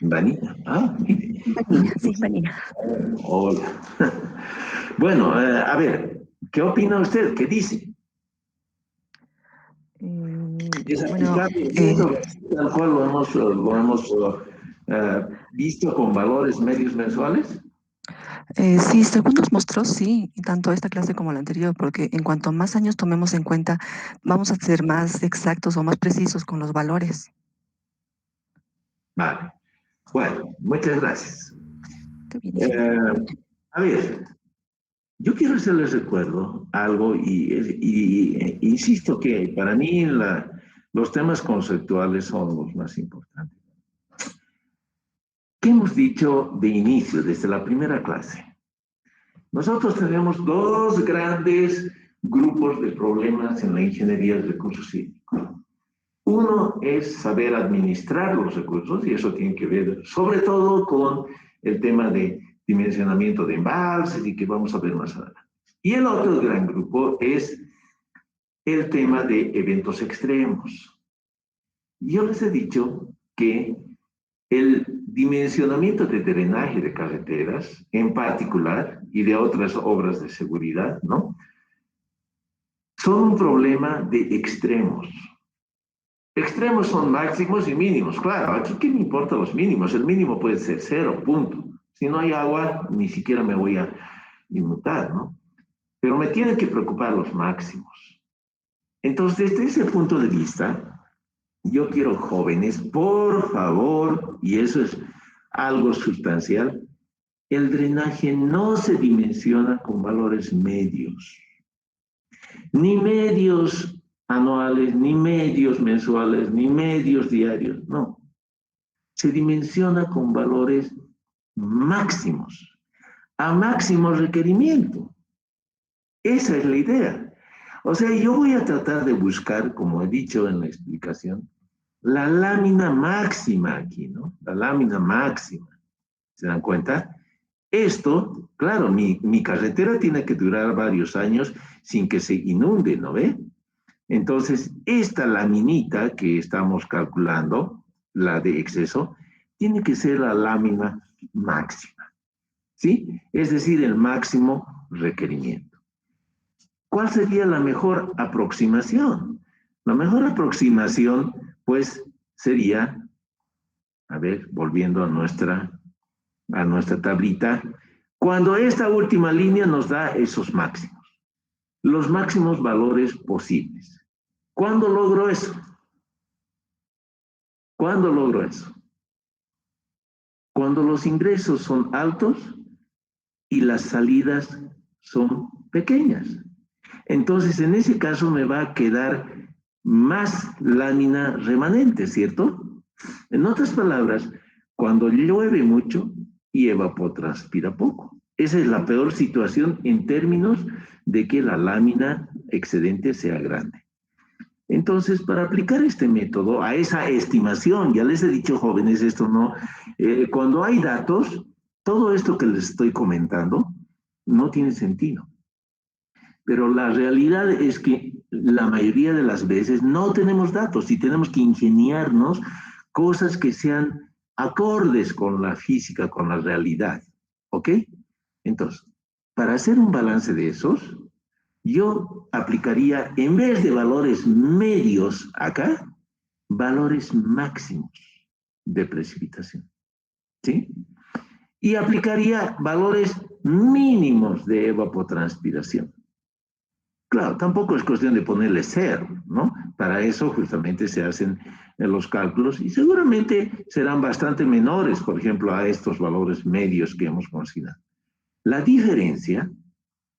Vanina. Mire. Vanina, sí, Vanina. Hola. Bueno, a ver, ¿qué opina usted? ¿Qué dice? ¿Es aplicable tal cual lo hemos visto con valores medios mensuales? Sí, según nos mostró, sí, y tanto esta clase como la anterior, porque en cuanto más años tomemos en cuenta, vamos a ser más exactos o más precisos con los valores. Vale. Bueno, muchas gracias. Bien, a ver, yo quiero hacerles recuerdo algo y insisto que para mí los temas conceptuales son los más importantes. ¿Qué hemos dicho de inicio, desde la primera clase? Nosotros tenemos dos grandes grupos de problemas en la ingeniería de recursos hídricos. Uno es saber administrar los recursos, y eso tiene que ver sobre todo con el tema de dimensionamiento de embalses y que vamos a ver más adelante. Y el otro gran grupo es el tema de eventos extremos. Yo les he dicho que el dimensionamiento de drenaje de carreteras, en particular, y de otras obras de seguridad, ¿no? Son un problema de extremos. Extremos son máximos y mínimos. Claro, aquí ¿qué me importa los mínimos? El mínimo puede ser 0, punto. Si no hay agua, ni siquiera me voy a inmutar, ¿no? Pero me tienen que preocupar los máximos. Entonces, desde ese punto de vista, yo quiero jóvenes, por favor, y eso es algo sustancial, el drenaje no se dimensiona con valores medios, ni medios anuales, ni medios mensuales, ni medios diarios, no. Se dimensiona con valores máximos, a máximo requerimiento. Esa es la idea. O sea, yo voy a tratar de buscar, como he dicho en la explicación, la lámina máxima aquí, ¿no? La lámina máxima. ¿Se dan cuenta? Esto, claro, mi carretera tiene que durar varios años sin que se inunde, ¿no ve? Entonces, esta laminita que estamos calculando, la de exceso, tiene que ser la lámina máxima, ¿sí? Es decir, el máximo requerimiento. ¿Cuál sería la mejor aproximación? La mejor aproximación, pues, sería, a ver, volviendo a nuestra tablita, cuando esta última línea nos da esos máximos, los máximos valores posibles. ¿Cuándo logro eso? ¿Cuándo logro eso? Cuando los ingresos son altos y las salidas son pequeñas. Entonces, en ese caso me va a quedar más lámina remanente, ¿cierto? En otras palabras, cuando llueve mucho y evapotranspira poco. Esa es la peor situación en términos de que la lámina excedente sea grande. Entonces, para aplicar este método a esa estimación, ya les he dicho, jóvenes, esto no, cuando hay datos, todo esto que les estoy comentando no tiene sentido. Pero la realidad es que la mayoría de las veces no tenemos datos y tenemos que ingeniarnos cosas que sean acordes con la física, con la realidad. ¿Ok? Entonces, para hacer un balance de esos, yo aplicaría, en vez de valores medios acá, valores máximos de precipitación. ¿Sí? Y aplicaría valores mínimos de evapotranspiración. Claro, tampoco es cuestión de ponerle cero, ¿no? Para eso justamente se hacen los cálculos y seguramente serán bastante menores, por ejemplo, a estos valores medios que hemos considerado. La diferencia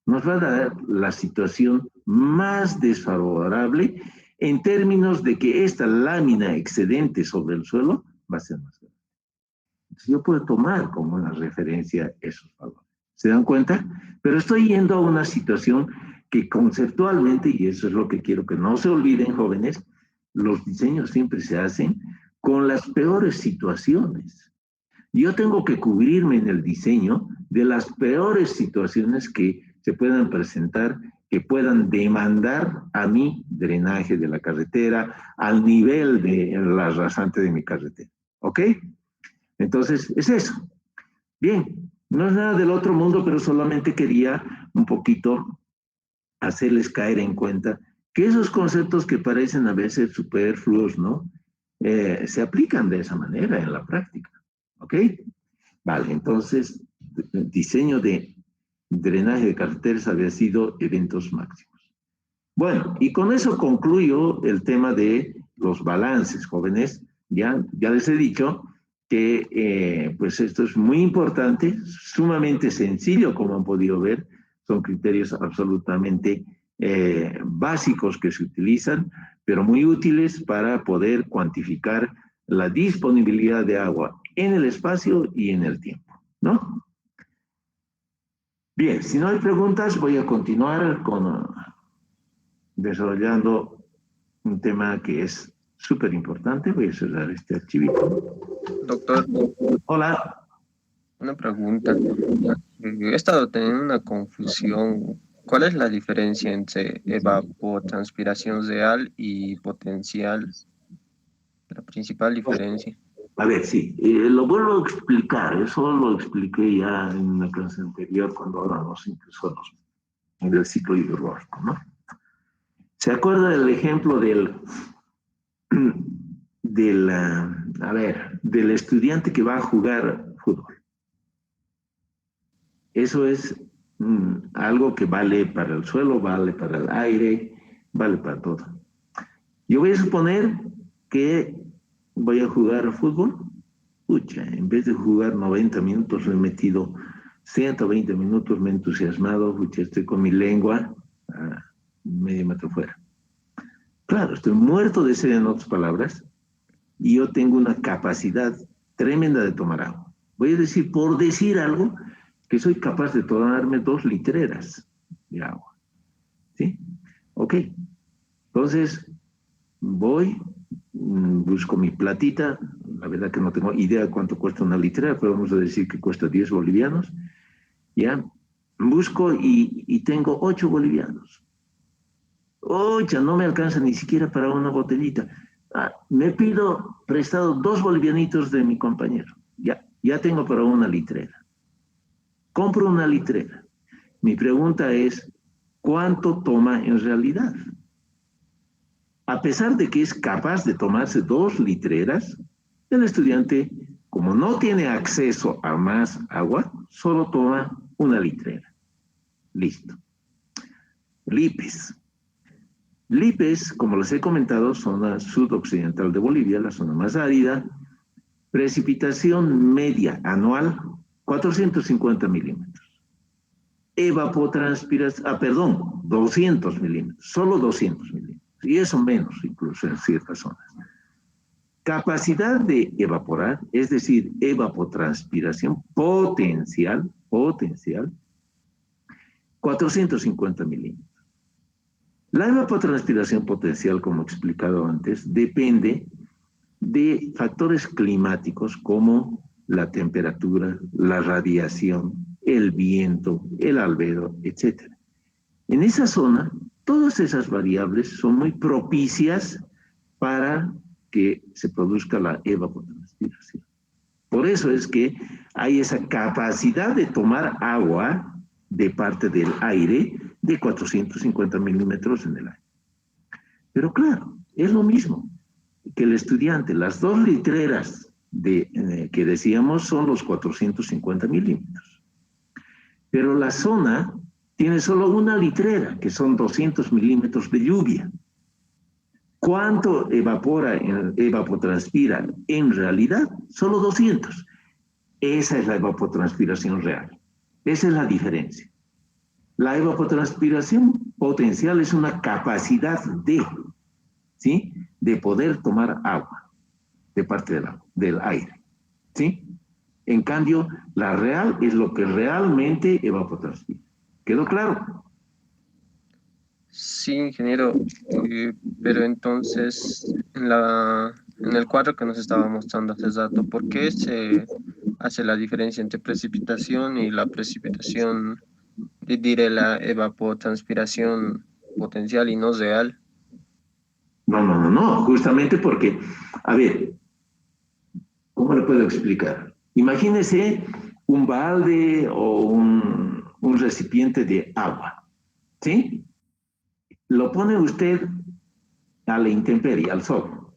nos va a dar la situación más desfavorable en términos de que esta lámina excedente sobre el suelo va a ser más grande. Entonces yo puedo tomar como una referencia esos valores. ¿Se dan cuenta? Pero estoy yendo a una situación que conceptualmente, y eso es lo que quiero que no se olviden, jóvenes, los diseños siempre se hacen con las peores situaciones. Yo tengo que cubrirme en el diseño de las peores situaciones que se puedan presentar, que puedan demandar a mi drenaje de la carretera al nivel de la rasante de mi carretera. ¿Ok? Entonces, es eso. Bien, no es nada del otro mundo, pero solamente quería un poquito hacerles caer en cuenta que esos conceptos que parecen a veces superfluos, ¿no? Se aplican de esa manera en la práctica. ¿Ok? Vale, entonces, el diseño de drenaje de carreteras había sido eventos máximos. Bueno, y con eso concluyo el tema de los balances, jóvenes. Ya les he dicho que pues esto es muy importante, sumamente sencillo, como han podido ver. Son criterios absolutamente básicos que se utilizan, pero muy útiles para poder cuantificar la disponibilidad de agua en el espacio y en el tiempo, ¿no? Bien, si no hay preguntas, voy a continuar desarrollando un tema que es súper importante. Voy a cerrar este archivito. Doctor, Hola. una pregunta. He estado teniendo una confusión. ¿Cuál es la diferencia entre evapotranspiración real y potencial? La principal diferencia. A ver, sí, lo vuelvo a explicar. Eso lo expliqué ya en una clase anterior cuando hablamos incluso del ciclo hidrológico, ¿no? ¿Se acuerda del ejemplo del estudiante que va a jugar fútbol? Eso es algo que vale para el suelo, vale para el aire, vale para todo. Yo voy a suponer que voy a jugar fútbol. Pucha, en vez de jugar 90 minutos, le he metido 120 minutos, me he entusiasmado, pucha, estoy con mi lengua a medio metro fuera. Claro, estoy muerto de sed, en otras palabras, y yo tengo una capacidad tremenda de tomar agua. Voy a decir, por decir algo, que soy capaz de tomarme 2 litreras de agua. ¿Sí? Ok. Entonces, voy, busco mi platita. La verdad que no tengo idea cuánto cuesta una litrera, pero vamos a decir que cuesta 10 bolivianos. ¿Ya? Busco y tengo 8 bolivianos. Oye, no me alcanza ni siquiera para una botellita. Me pido prestado 2 bolivianitos de mi compañero. Ya tengo para una litrera. Compro una litrera. Mi pregunta es, ¿cuánto toma en realidad? A pesar de que es capaz de tomarse 2 litreras, el estudiante, como no tiene acceso a más agua, solo toma una litrera. Listo. Lipes. Lipes, como les he comentado, zona sudoccidental de Bolivia, la zona más árida. Precipitación media anual, 450 milímetros. Evapotranspiración, 200 milímetros, solo 200 milímetros. Y eso menos, incluso en ciertas zonas. Capacidad de evaporar, es decir, evapotranspiración potencial, 450 milímetros. La evapotranspiración potencial, como he explicado antes, depende de factores climáticos como la temperatura, la radiación, el viento, el albedo, etc. En esa zona, todas esas variables son muy propicias para que se produzca la evapotranspiración. Por eso es que hay esa capacidad de tomar agua de parte del aire de 450 milímetros en el aire. Pero claro, es lo mismo que el estudiante. Las 2 litreras que decíamos son los 450 milímetros. Pero la zona tiene solo una litrera, que son 200 milímetros de lluvia. ¿Cuánto evapotranspira en realidad? Solo 200. Esa es la evapotranspiración real. Esa es la diferencia. La evapotranspiración potencial es una capacidad ¿sí?, de poder tomar agua de parte del aire. ¿Sí? En cambio, la real es lo que realmente evapotranspira. ¿Quedó claro? Sí, ingeniero, pero entonces en el cuadro que nos estaba mostrando hace rato, ¿por qué se hace la diferencia entre precipitación y la precipitación, diré la evapotranspiración potencial y no real? No, justamente porque, a ver, ¿cómo le puedo explicar? Imagínese un balde o un recipiente de agua, ¿sí? Lo pone usted a la intemperie, al sol.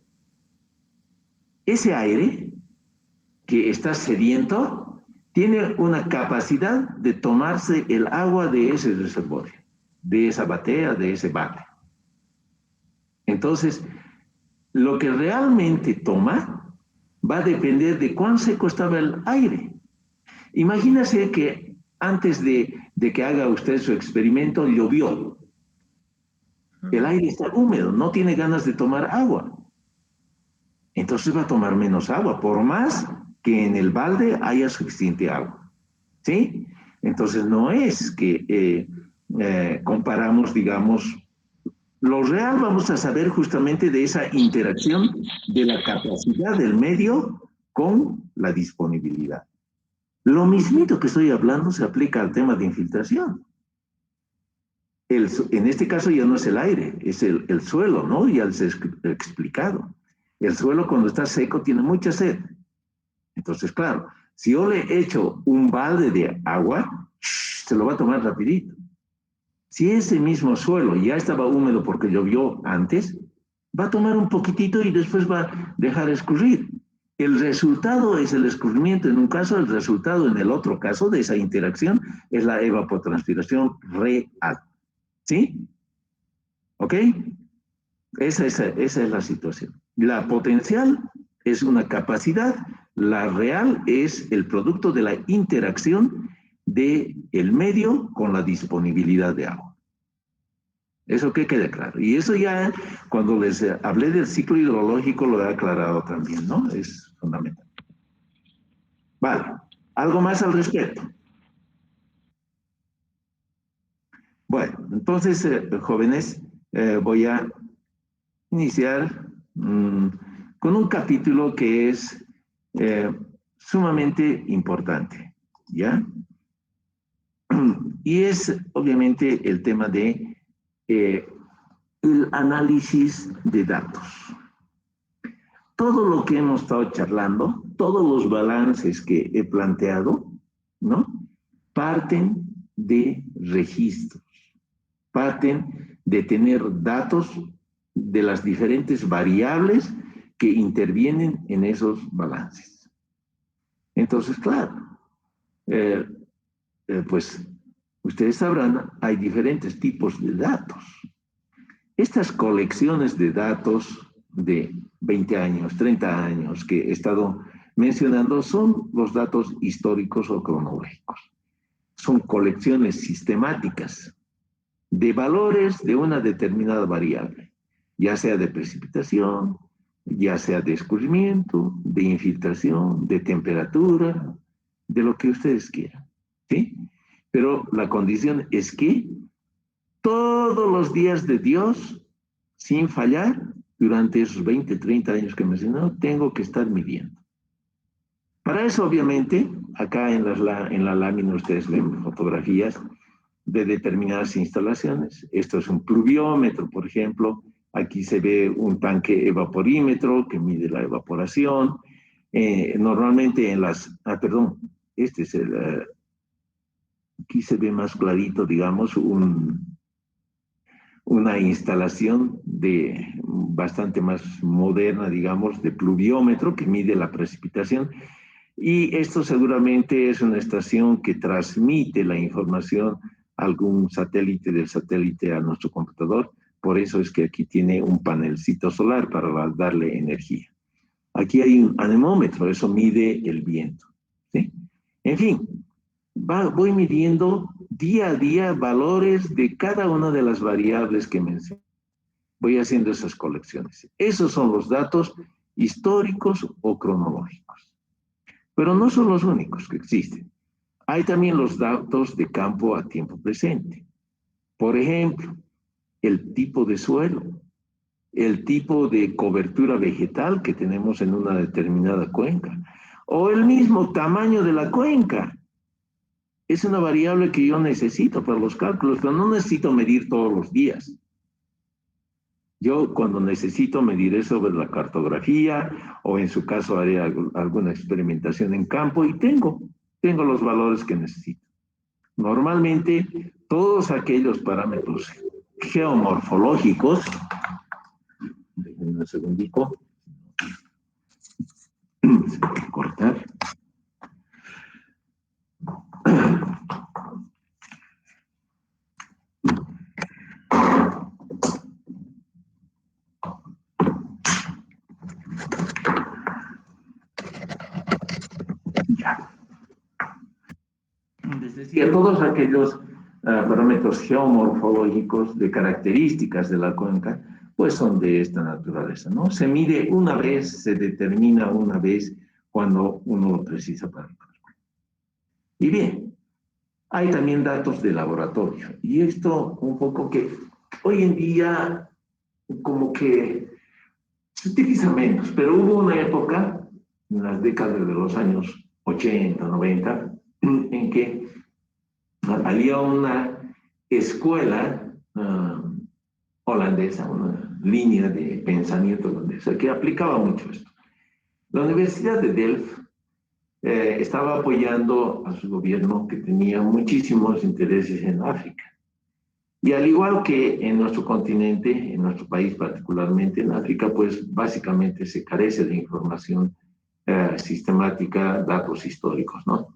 Ese aire que está sediento tiene una capacidad de tomarse el agua de ese reservorio, de esa batea, de ese balde. Entonces, lo que realmente toma va a depender de cuán seco estaba el aire. Imagínese que antes de que haga usted su experimento, llovió. El aire está húmedo, no tiene ganas de tomar agua. Entonces va a tomar menos agua, por más que en el balde haya suficiente agua. ¿Sí? Entonces no es que comparamos, digamos, lo real vamos a saber justamente de esa interacción de la capacidad del medio con la disponibilidad. Lo mismito que estoy hablando se aplica al tema de infiltración. En este caso ya no es el aire, es el suelo, ¿no? Ya les he explicado. El suelo cuando está seco tiene mucha sed. Entonces, claro, si yo le echo un balde de agua, se lo va a tomar rapidito. Si ese mismo suelo ya estaba húmedo porque llovió antes, va a tomar un poquitito y después va a dejar escurrir. El resultado es el escurrimiento en un caso, el resultado en el otro caso de esa interacción es la evapotranspiración real. ¿Sí? ¿Ok? Esa es la situación. La potencial es una capacidad, la real es el producto de la interacción del medio con la disponibilidad de agua. Eso que quede claro. Y eso ya, cuando les hablé del ciclo hidrológico, lo he aclarado también, ¿no? Es fundamental. Vale. ¿Algo más al respecto? Bueno, entonces, jóvenes, voy a iniciar con un capítulo que es sumamente importante, ¿ya? Y es, obviamente, el tema de el análisis de datos. Todo lo que hemos estado charlando, todos los balances que he planteado, ¿no? Parten de registros, parten de tener datos de las diferentes variables que intervienen en esos balances. Entonces, claro, pues ustedes sabrán, hay diferentes tipos de datos. Estas colecciones de datos de 20 años, 30 años que he estado mencionando son los datos históricos o cronológicos. Son colecciones sistemáticas de valores de una determinada variable, ya sea de precipitación, ya sea de escurrimiento, de infiltración, de temperatura, de lo que ustedes quieran, ¿sí? Pero la condición es que todos los días de Dios, sin fallar, durante esos 20, 30 años que mencioné, tengo que estar midiendo. Para eso, obviamente, acá en la lámina ustedes ven fotografías de determinadas instalaciones. Esto es un pluviómetro, por ejemplo. Aquí se ve un tanque evaporímetro que mide la evaporación. Normalmente en las... este es el... aquí se ve más clarito, digamos, una instalación bastante más moderna, digamos, de pluviómetro que mide la precipitación. Y esto seguramente es una estación que transmite la información a algún satélite del satélite a nuestro computador. Por eso es que aquí tiene un panelcito solar para darle energía. Aquí hay un anemómetro, eso mide el viento, ¿sí? En fin, voy midiendo día a día valores de cada una de las variables que mencioné. Voy haciendo esas colecciones. Esos son los datos históricos o cronológicos. Pero no son los únicos que existen. Hay también los datos de campo a tiempo presente. Por ejemplo, el tipo de suelo, el tipo de cobertura vegetal que tenemos en una determinada cuenca, o el mismo tamaño de la cuenca. Es una variable que yo necesito para los cálculos, pero no necesito medir todos los días. Yo cuando necesito medir eso sobre la cartografía o en su caso haré alguna experimentación en campo y tengo los valores que necesito. Normalmente todos aquellos parámetros geomorfológicos, déjenme un segundito, se puede cortar. Les decía, todos aquellos parámetros geomorfológicos de características de la cuenca, pues son de esta naturaleza, ¿no? Se mide una vez, se determina una vez cuando uno lo precisa para el cálculo. Y bien, hay también datos de laboratorio. Y esto un poco que hoy en día como que se utiliza menos, pero hubo una época, en las décadas de los años 80, 90, en que había una escuela holandesa, una línea de pensamiento holandesa que aplicaba mucho esto. La Universidad de Delft estaba apoyando a su gobierno que tenía muchísimos intereses en África. Y al igual que en nuestro continente, en nuestro país particularmente, en África, pues básicamente se carece de información sistemática, datos históricos, ¿no?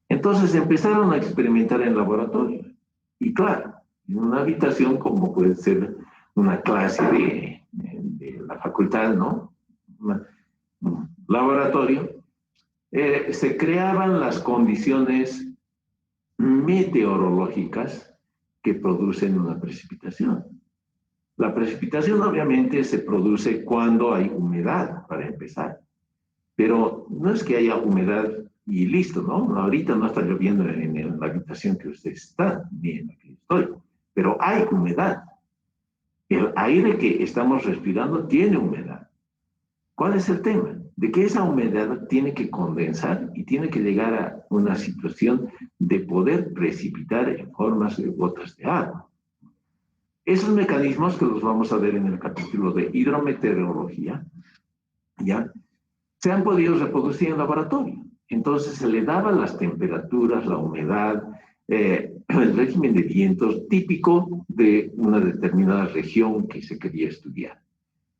Entonces empezaron a experimentar en laboratorio. Y claro, en una habitación como puede ser una clase la facultad, ¿no? Un laboratorio, se creaban las condiciones meteorológicas que producen una precipitación. La precipitación obviamente se produce cuando hay humedad, para empezar. Pero no es que haya humedad y listo, ¿no? Ahorita no está lloviendo en la habitación que usted está, ni en la que estoy, pero hay humedad. El aire que estamos respirando tiene humedad. ¿Cuál es el tema? De que esa humedad tiene que condensar y tiene que llegar a una situación de poder precipitar en formas de gotas de agua. Esos mecanismos que los vamos a ver en el capítulo de hidrometeorología, ¿ya? Se han podido reproducir en laboratorio. Entonces se le daban las temperaturas, la humedad, el régimen de vientos típico de una determinada región que se quería estudiar.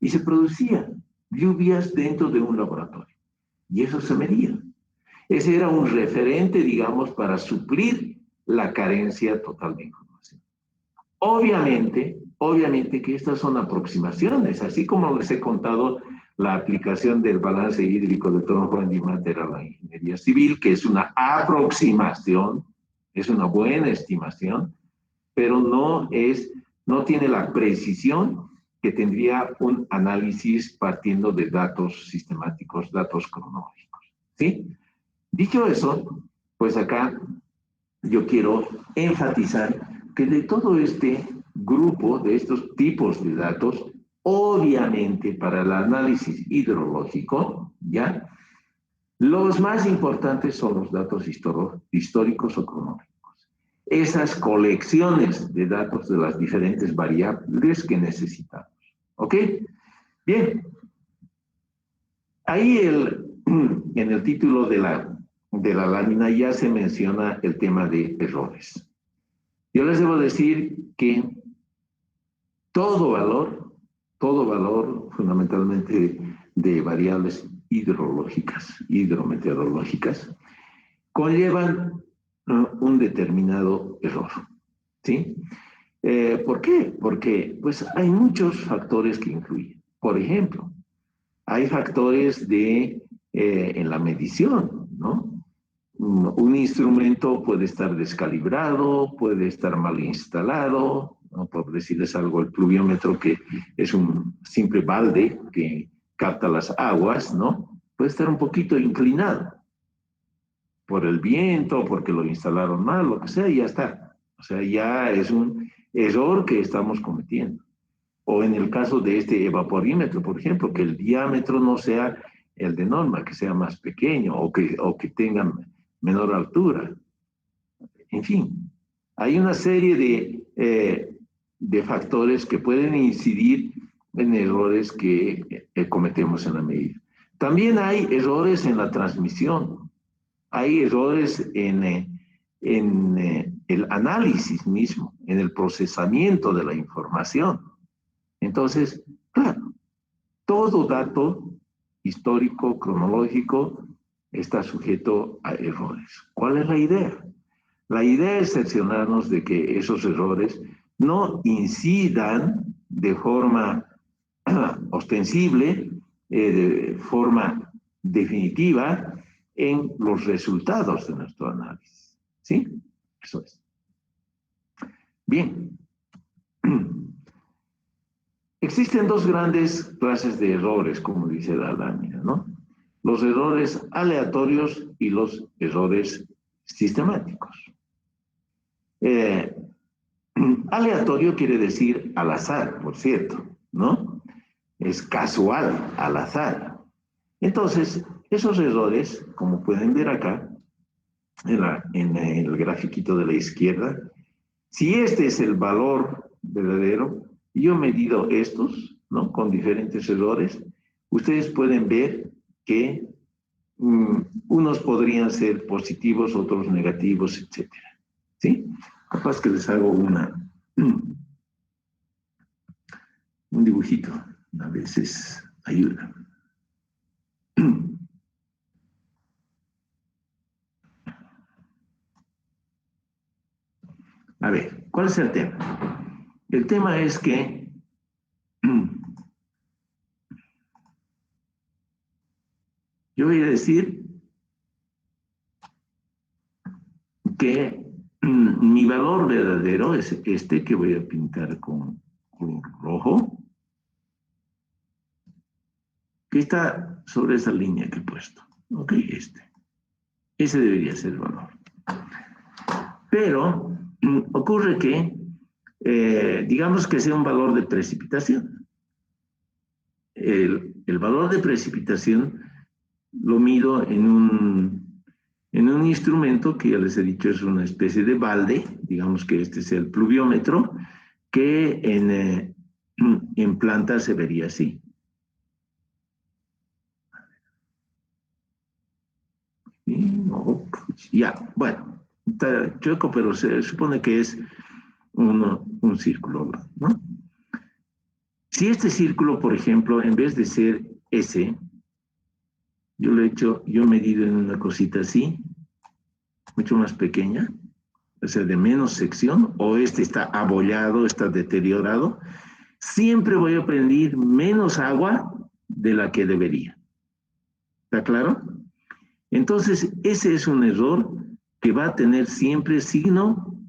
Y se producían lluvias dentro de un laboratorio. Y eso se medía. Ese era un referente, digamos, para suplir la carencia total de información. Obviamente que estas son aproximaciones, así como les he contado la aplicación del balance hídrico de Tom Juan-Dimater a la ingeniería civil, que es una aproximación, es una buena estimación, pero no tiene la precisión que tendría un análisis partiendo de datos sistemáticos, datos cronológicos, ¿sí? Dicho eso, pues acá yo quiero enfatizar que de todo este grupo, de estos tipos de datos, obviamente para el análisis hidrológico, ¿ya? Los más importantes son los datos históricos o cronológicos. Esas colecciones de datos de las diferentes variables que necesitamos. ¿Ok? Bien. Ahí en el título de la lámina ya se menciona el tema de errores. Yo les debo decir que todo valor fundamentalmente de variables hidrometeorológicas, conllevan un determinado error, ¿sí? ¿Por qué? Porque pues hay muchos factores que influyen. Por ejemplo, hay factores en la medición, ¿no? Un instrumento puede estar descalibrado, puede estar mal instalado, ¿no? Por decirles algo, el pluviómetro, que es un simple balde que capta las aguas, ¿no? Puede estar un poquito inclinado por el viento, porque lo instalaron mal, lo que sea, y ya está. O sea, ya es un error que estamos cometiendo. O en el caso de este evaporímetro, por ejemplo, que el diámetro no sea el de norma, que sea más pequeño o que tenga menor altura. En fin, hay una serie de factores que pueden incidir en errores que cometemos en la medida. También hay errores en la transmisión, hay errores en el análisis mismo, en el procesamiento de la información. Entonces, claro, todo dato histórico, cronológico, está sujeto a errores. ¿Cuál es la idea? La idea es cerciorarnos de que esos errores no incidan de forma ostensible, de forma definitiva, en los resultados de nuestro análisis. ¿Sí? Eso es. Bien. Existen dos grandes clases de errores, como dice la lámina, ¿no? Los errores aleatorios y los errores sistemáticos. Aleatorio quiere decir al azar, por cierto, ¿no? Es casual, al azar. Entonces, esos errores, como pueden ver acá, en el grafiquito de la izquierda, si este es el valor verdadero, y yo he medido estos, ¿no? Con diferentes errores, ustedes pueden ver que unos podrían ser positivos, otros negativos, etc. ¿Sí? Capaz que les hago un dibujito, a veces ayuda. A ver, ¿cuál es el tema? El tema es que yo voy a decir que mi valor verdadero es este que voy a pintar con rojo, que está sobre esa línea que he puesto. Ok, ese debería ser el valor. Pero ocurre que, digamos que sea un valor de precipitación. El valor de precipitación lo mido en un instrumento que ya les he dicho es una especie de balde, digamos que este es el pluviómetro, que en planta se vería así. No, ya, bueno, está chueco, pero se supone que es un círculo, ¿no? Si este círculo, por ejemplo, en vez de ser ese, yo he medido en una cosita así, mucho más pequeña, o sea, de menos sección, o este está abollado, está deteriorado, siempre voy a prender menos agua de la que debería. ¿Está claro? Entonces, ese es un error que va a tener siempre signo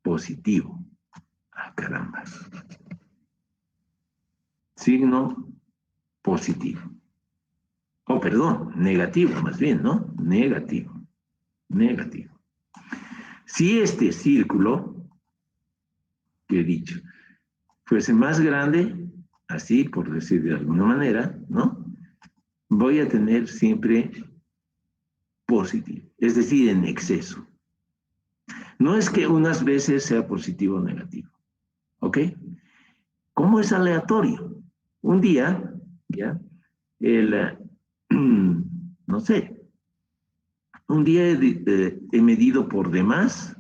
positivo. Ah, caramba. Signo positivo. Oh, perdón, negativo más bien, ¿no? Negativo. Negativo. Si este círculo, que he dicho, fuese más grande, así por decir de alguna manera, ¿no? Voy a tener siempre positivo, es decir, en exceso. No es que unas veces sea positivo o negativo, ¿ok? ¿Cómo es aleatorio? Un día, ¿ya? No sé, un día he medido por demás.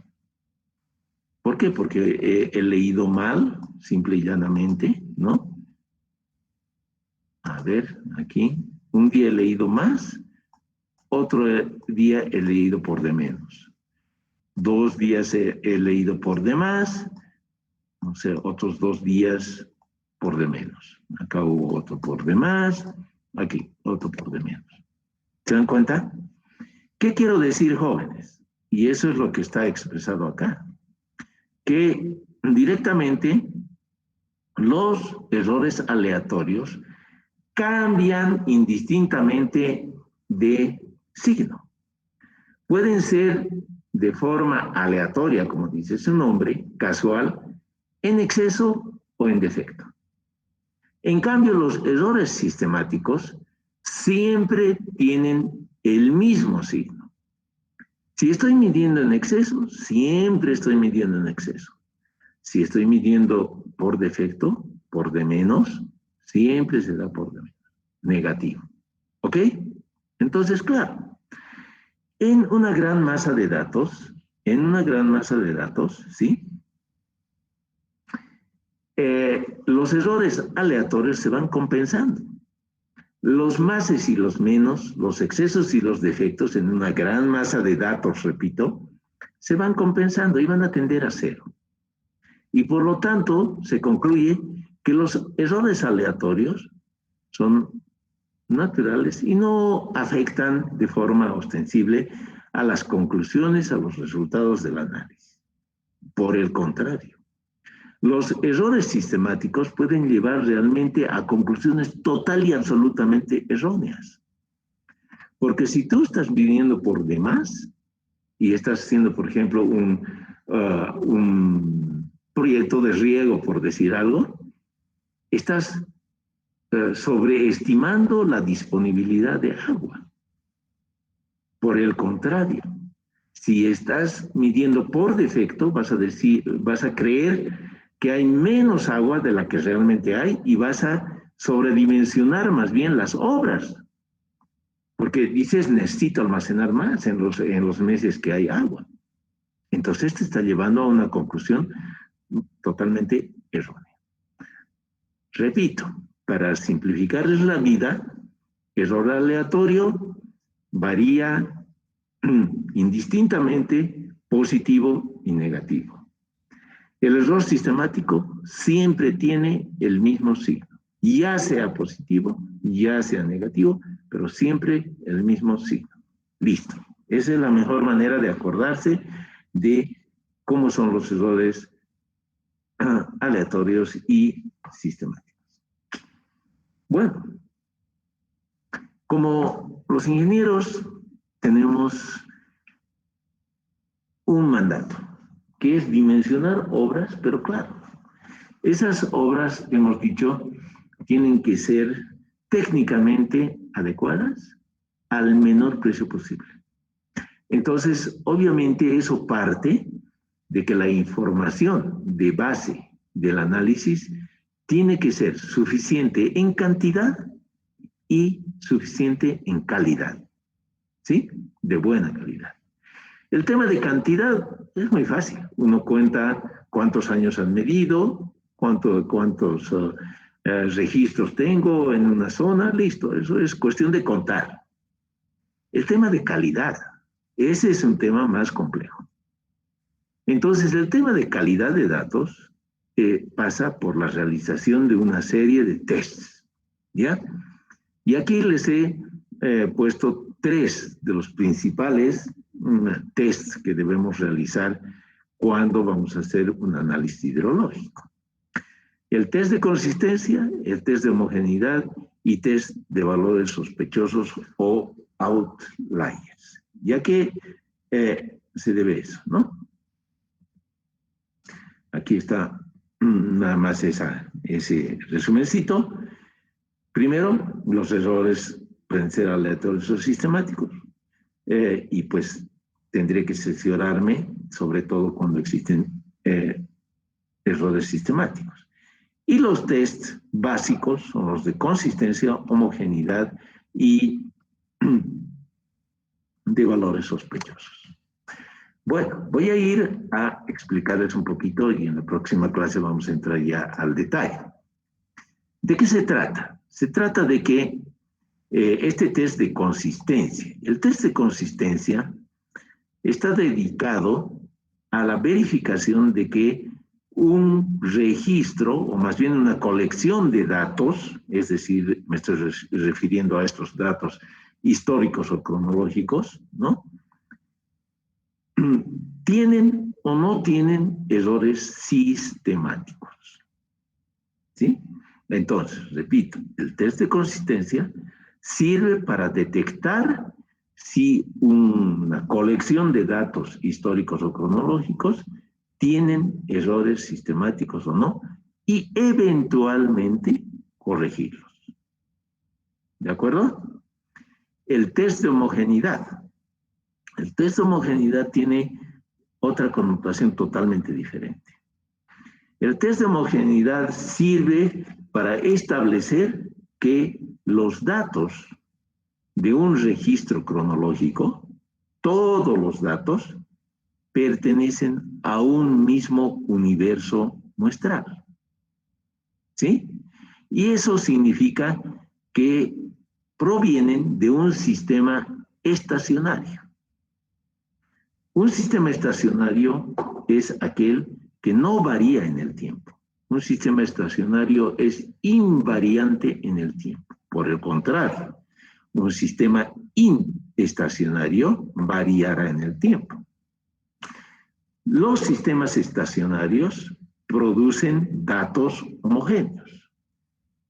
¿Por qué? Porque he leído mal, simple y llanamente, ¿no? A ver, aquí, un día he leído más, otro día he leído por de menos. 2 días he leído por de más, no sé, otros 2 días por de menos. Acá hubo otro por de más, aquí otro por de menos. ¿Se dan cuenta? ¿Qué quiero decir, jóvenes? Y eso es lo que está expresado acá. Que directamente los errores aleatorios cambian indistintamente de signo. Pueden ser de forma aleatoria, como dice su nombre, casual, en exceso o en defecto. En cambio, los errores sistemáticos siempre tienen el mismo signo. Si estoy midiendo en exceso, siempre estoy midiendo en exceso. Si estoy midiendo por defecto, por de menos, siempre será por de menos. Negativo. ¿Ok? Entonces, claro, en una gran masa de datos, ¿sí? Los errores aleatorios se van compensando. Los máses y los menos, los excesos y los defectos en una gran masa de datos, repito, se van compensando y van a tender a cero. Y por lo tanto, se concluye que los errores aleatorios son naturales y no afectan de forma ostensible a las conclusiones, a los resultados del análisis. Por el contrario, los errores sistemáticos pueden llevar realmente a conclusiones total y absolutamente erróneas. Porque si tú estás midiendo por demás y estás haciendo, por ejemplo, un proyecto de riego, por decir algo, estás sobreestimando la disponibilidad de agua. Por el contrario, si estás midiendo por defecto, vas a creer que hay menos agua de la que realmente hay y vas a sobredimensionar más bien las obras. Porque dices, necesito almacenar más en los meses que hay agua. Entonces te está llevando a una conclusión totalmente errónea. Repito, para simplificarles la vida, error aleatorio varía indistintamente positivo y negativo. El error sistemático siempre tiene el mismo signo, ya sea positivo, ya sea negativo, pero siempre el mismo signo. Listo. Esa es la mejor manera de acordarse de cómo son los errores aleatorios y sistemáticos. Bueno, como los ingenieros tenemos un mandato, que es dimensionar obras, pero claro, esas obras, hemos dicho, tienen que ser técnicamente adecuadas al menor precio posible. Entonces, obviamente eso parte de que la información de base del análisis tiene que ser suficiente en cantidad y suficiente en calidad, ¿sí? De buena calidad. El tema de cantidad es muy fácil. Uno cuenta cuántos años han medido, cuántos registros tengo en una zona, listo. Eso es cuestión de contar. El tema de calidad, ese es un tema más complejo. Entonces, el tema de calidad de datos pasa por la realización de una serie de tests, ¿ya? Y aquí les he puesto 3 de los principales tests que debemos realizar cuando vamos a hacer un análisis hidrológico. El test de consistencia, el test de homogeneidad y test de valores sospechosos o outliers. ¿Ya que se debe eso, no? Aquí está nada más ese resumencito. Primero, los errores pueden ser aleatorios o sistemáticos. Y pues tendré que cerciorarme, sobre todo cuando existen errores sistemáticos. Y los tests básicos son los de consistencia, homogeneidad y de valores sospechosos. Bueno, voy a ir a explicarles un poquito y en la próxima clase vamos a entrar ya al detalle. ¿De qué se trata? Se trata de que este test de consistencia, el test de consistencia está dedicado a la verificación de que un registro, o más bien una colección de datos, es decir, me estoy refiriendo a estos datos históricos o cronológicos, ¿no? ¿Tienen o no tienen errores sistemáticos? ¿Sí? Entonces, repito, el test de consistencia sirve para detectar si una colección de datos históricos o cronológicos tienen errores sistemáticos o no, y eventualmente corregirlos. ¿De acuerdo? El test de homogeneidad. El test de homogeneidad tiene otra connotación totalmente diferente. El test de homogeneidad sirve para establecer que los datos de un registro cronológico, todos los datos, pertenecen a un mismo universo muestral. ¿Sí? Y eso significa que provienen de un sistema estacionario. Un sistema estacionario es aquel que no varía en el tiempo. Un sistema estacionario es invariante en el tiempo. Por el contrario, un sistema inestacionario variará en el tiempo. Los sistemas estacionarios producen datos homogéneos,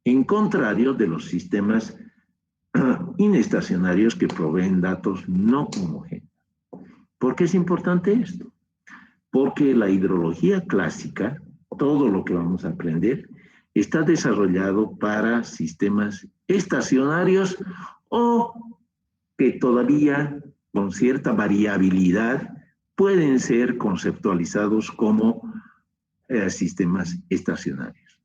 en contrario de los sistemas inestacionarios que proveen datos no homogéneos. ¿Por qué es importante esto? Porque la hidrología clásica, todo lo que vamos a aprender, está desarrollado para sistemas estacionarios o que todavía con cierta variabilidad pueden ser conceptualizados como sistemas estacionarios.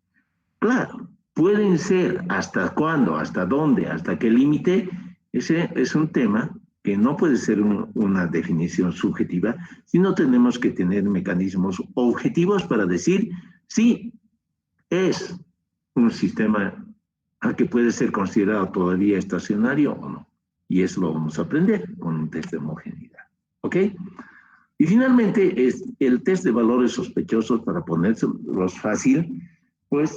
Claro, pueden ser hasta cuándo, hasta dónde, hasta qué límite, ese es un tema que no puede ser una definición subjetiva, sino tenemos que tener mecanismos objetivos para decir si es un sistema que puede ser considerado todavía estacionario o no. Y eso lo vamos a aprender con un test de homogeneidad. ¿Ok? Y finalmente, es el test de valores sospechosos, para ponérselos fácil, pues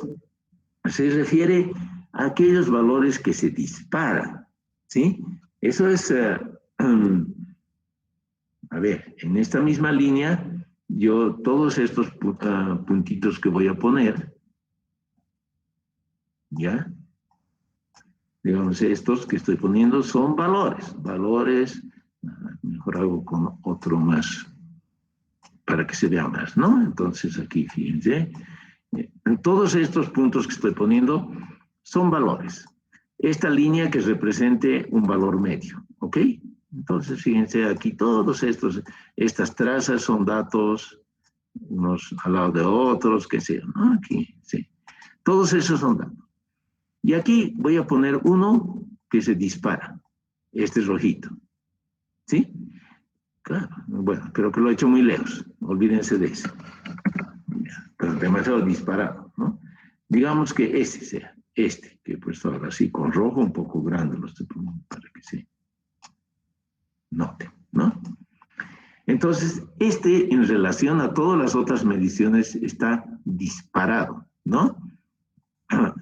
se refiere a aquellos valores que se disparan, ¿sí? Eso es, a ver, en esta misma línea, yo todos estos puntitos que voy a poner, ¿ya? Digamos, estos que estoy poniendo son valores, mejor hago con otro más, para que se vea más, ¿no? Entonces aquí, fíjense, en todos estos puntos que estoy poniendo son valores. Esta línea que represente un valor medio, ¿ok? Entonces, fíjense aquí, todos estas trazas son datos, unos al lado de otros, qué sé yo, ¿no? Aquí, sí. Todos esos son datos. Y aquí voy a poner uno que se dispara. Este es rojito. ¿Sí? Claro. Bueno, creo que lo he hecho muy lejos. Olvídense de ese. Pero demasiado disparado, ¿no? Digamos que ese sea. Este, que he puesto ahora así con rojo un poco grande, lo estoy poniendo para que se note, ¿no? Entonces, este en relación a todas las otras mediciones está disparado, ¿no?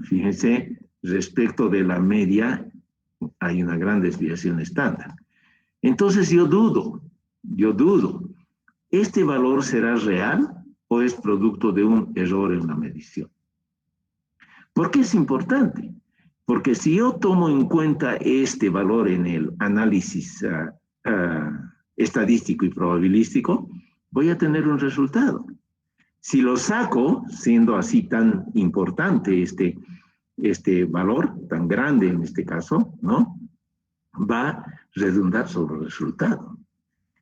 Fíjense, respecto de la media hay una gran desviación estándar. Entonces yo dudo, ¿este valor será real o es producto de un error en la medición? ¿Por qué es importante? Porque si yo tomo en cuenta este valor en el análisis estadístico y probabilístico, voy a tener un resultado. Si lo saco, siendo así tan importante este valor, tan grande en este caso, ¿no? Va a redundar sobre el resultado.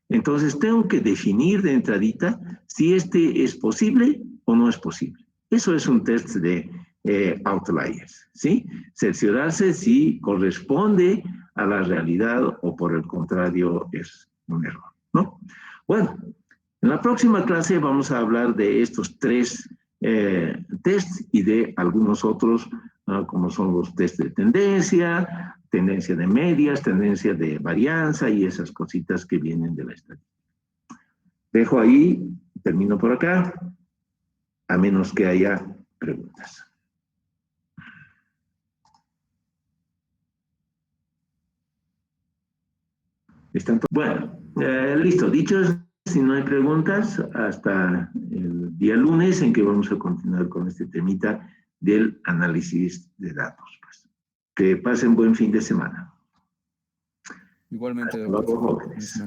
Entonces tengo que definir de entradita si este es posible o no es posible. Eso es un test de outliers, ¿sí? Cerciorarse si corresponde a la realidad o por el contrario es un error, ¿no? Bueno, en la próxima clase vamos a hablar de estos tres tests y de algunos otros, como son los test de tendencia de medias, tendencia de varianza y esas cositas que vienen de la estadística. Dejo ahí, termino por acá, a menos que haya preguntas. Bueno, listo. Dicho eso, si no hay preguntas, hasta el día lunes en que vamos a continuar con este temita del análisis de datos. Pues. Que pasen buen fin de semana. Igualmente, Hasta luego, doctor. jóvenes.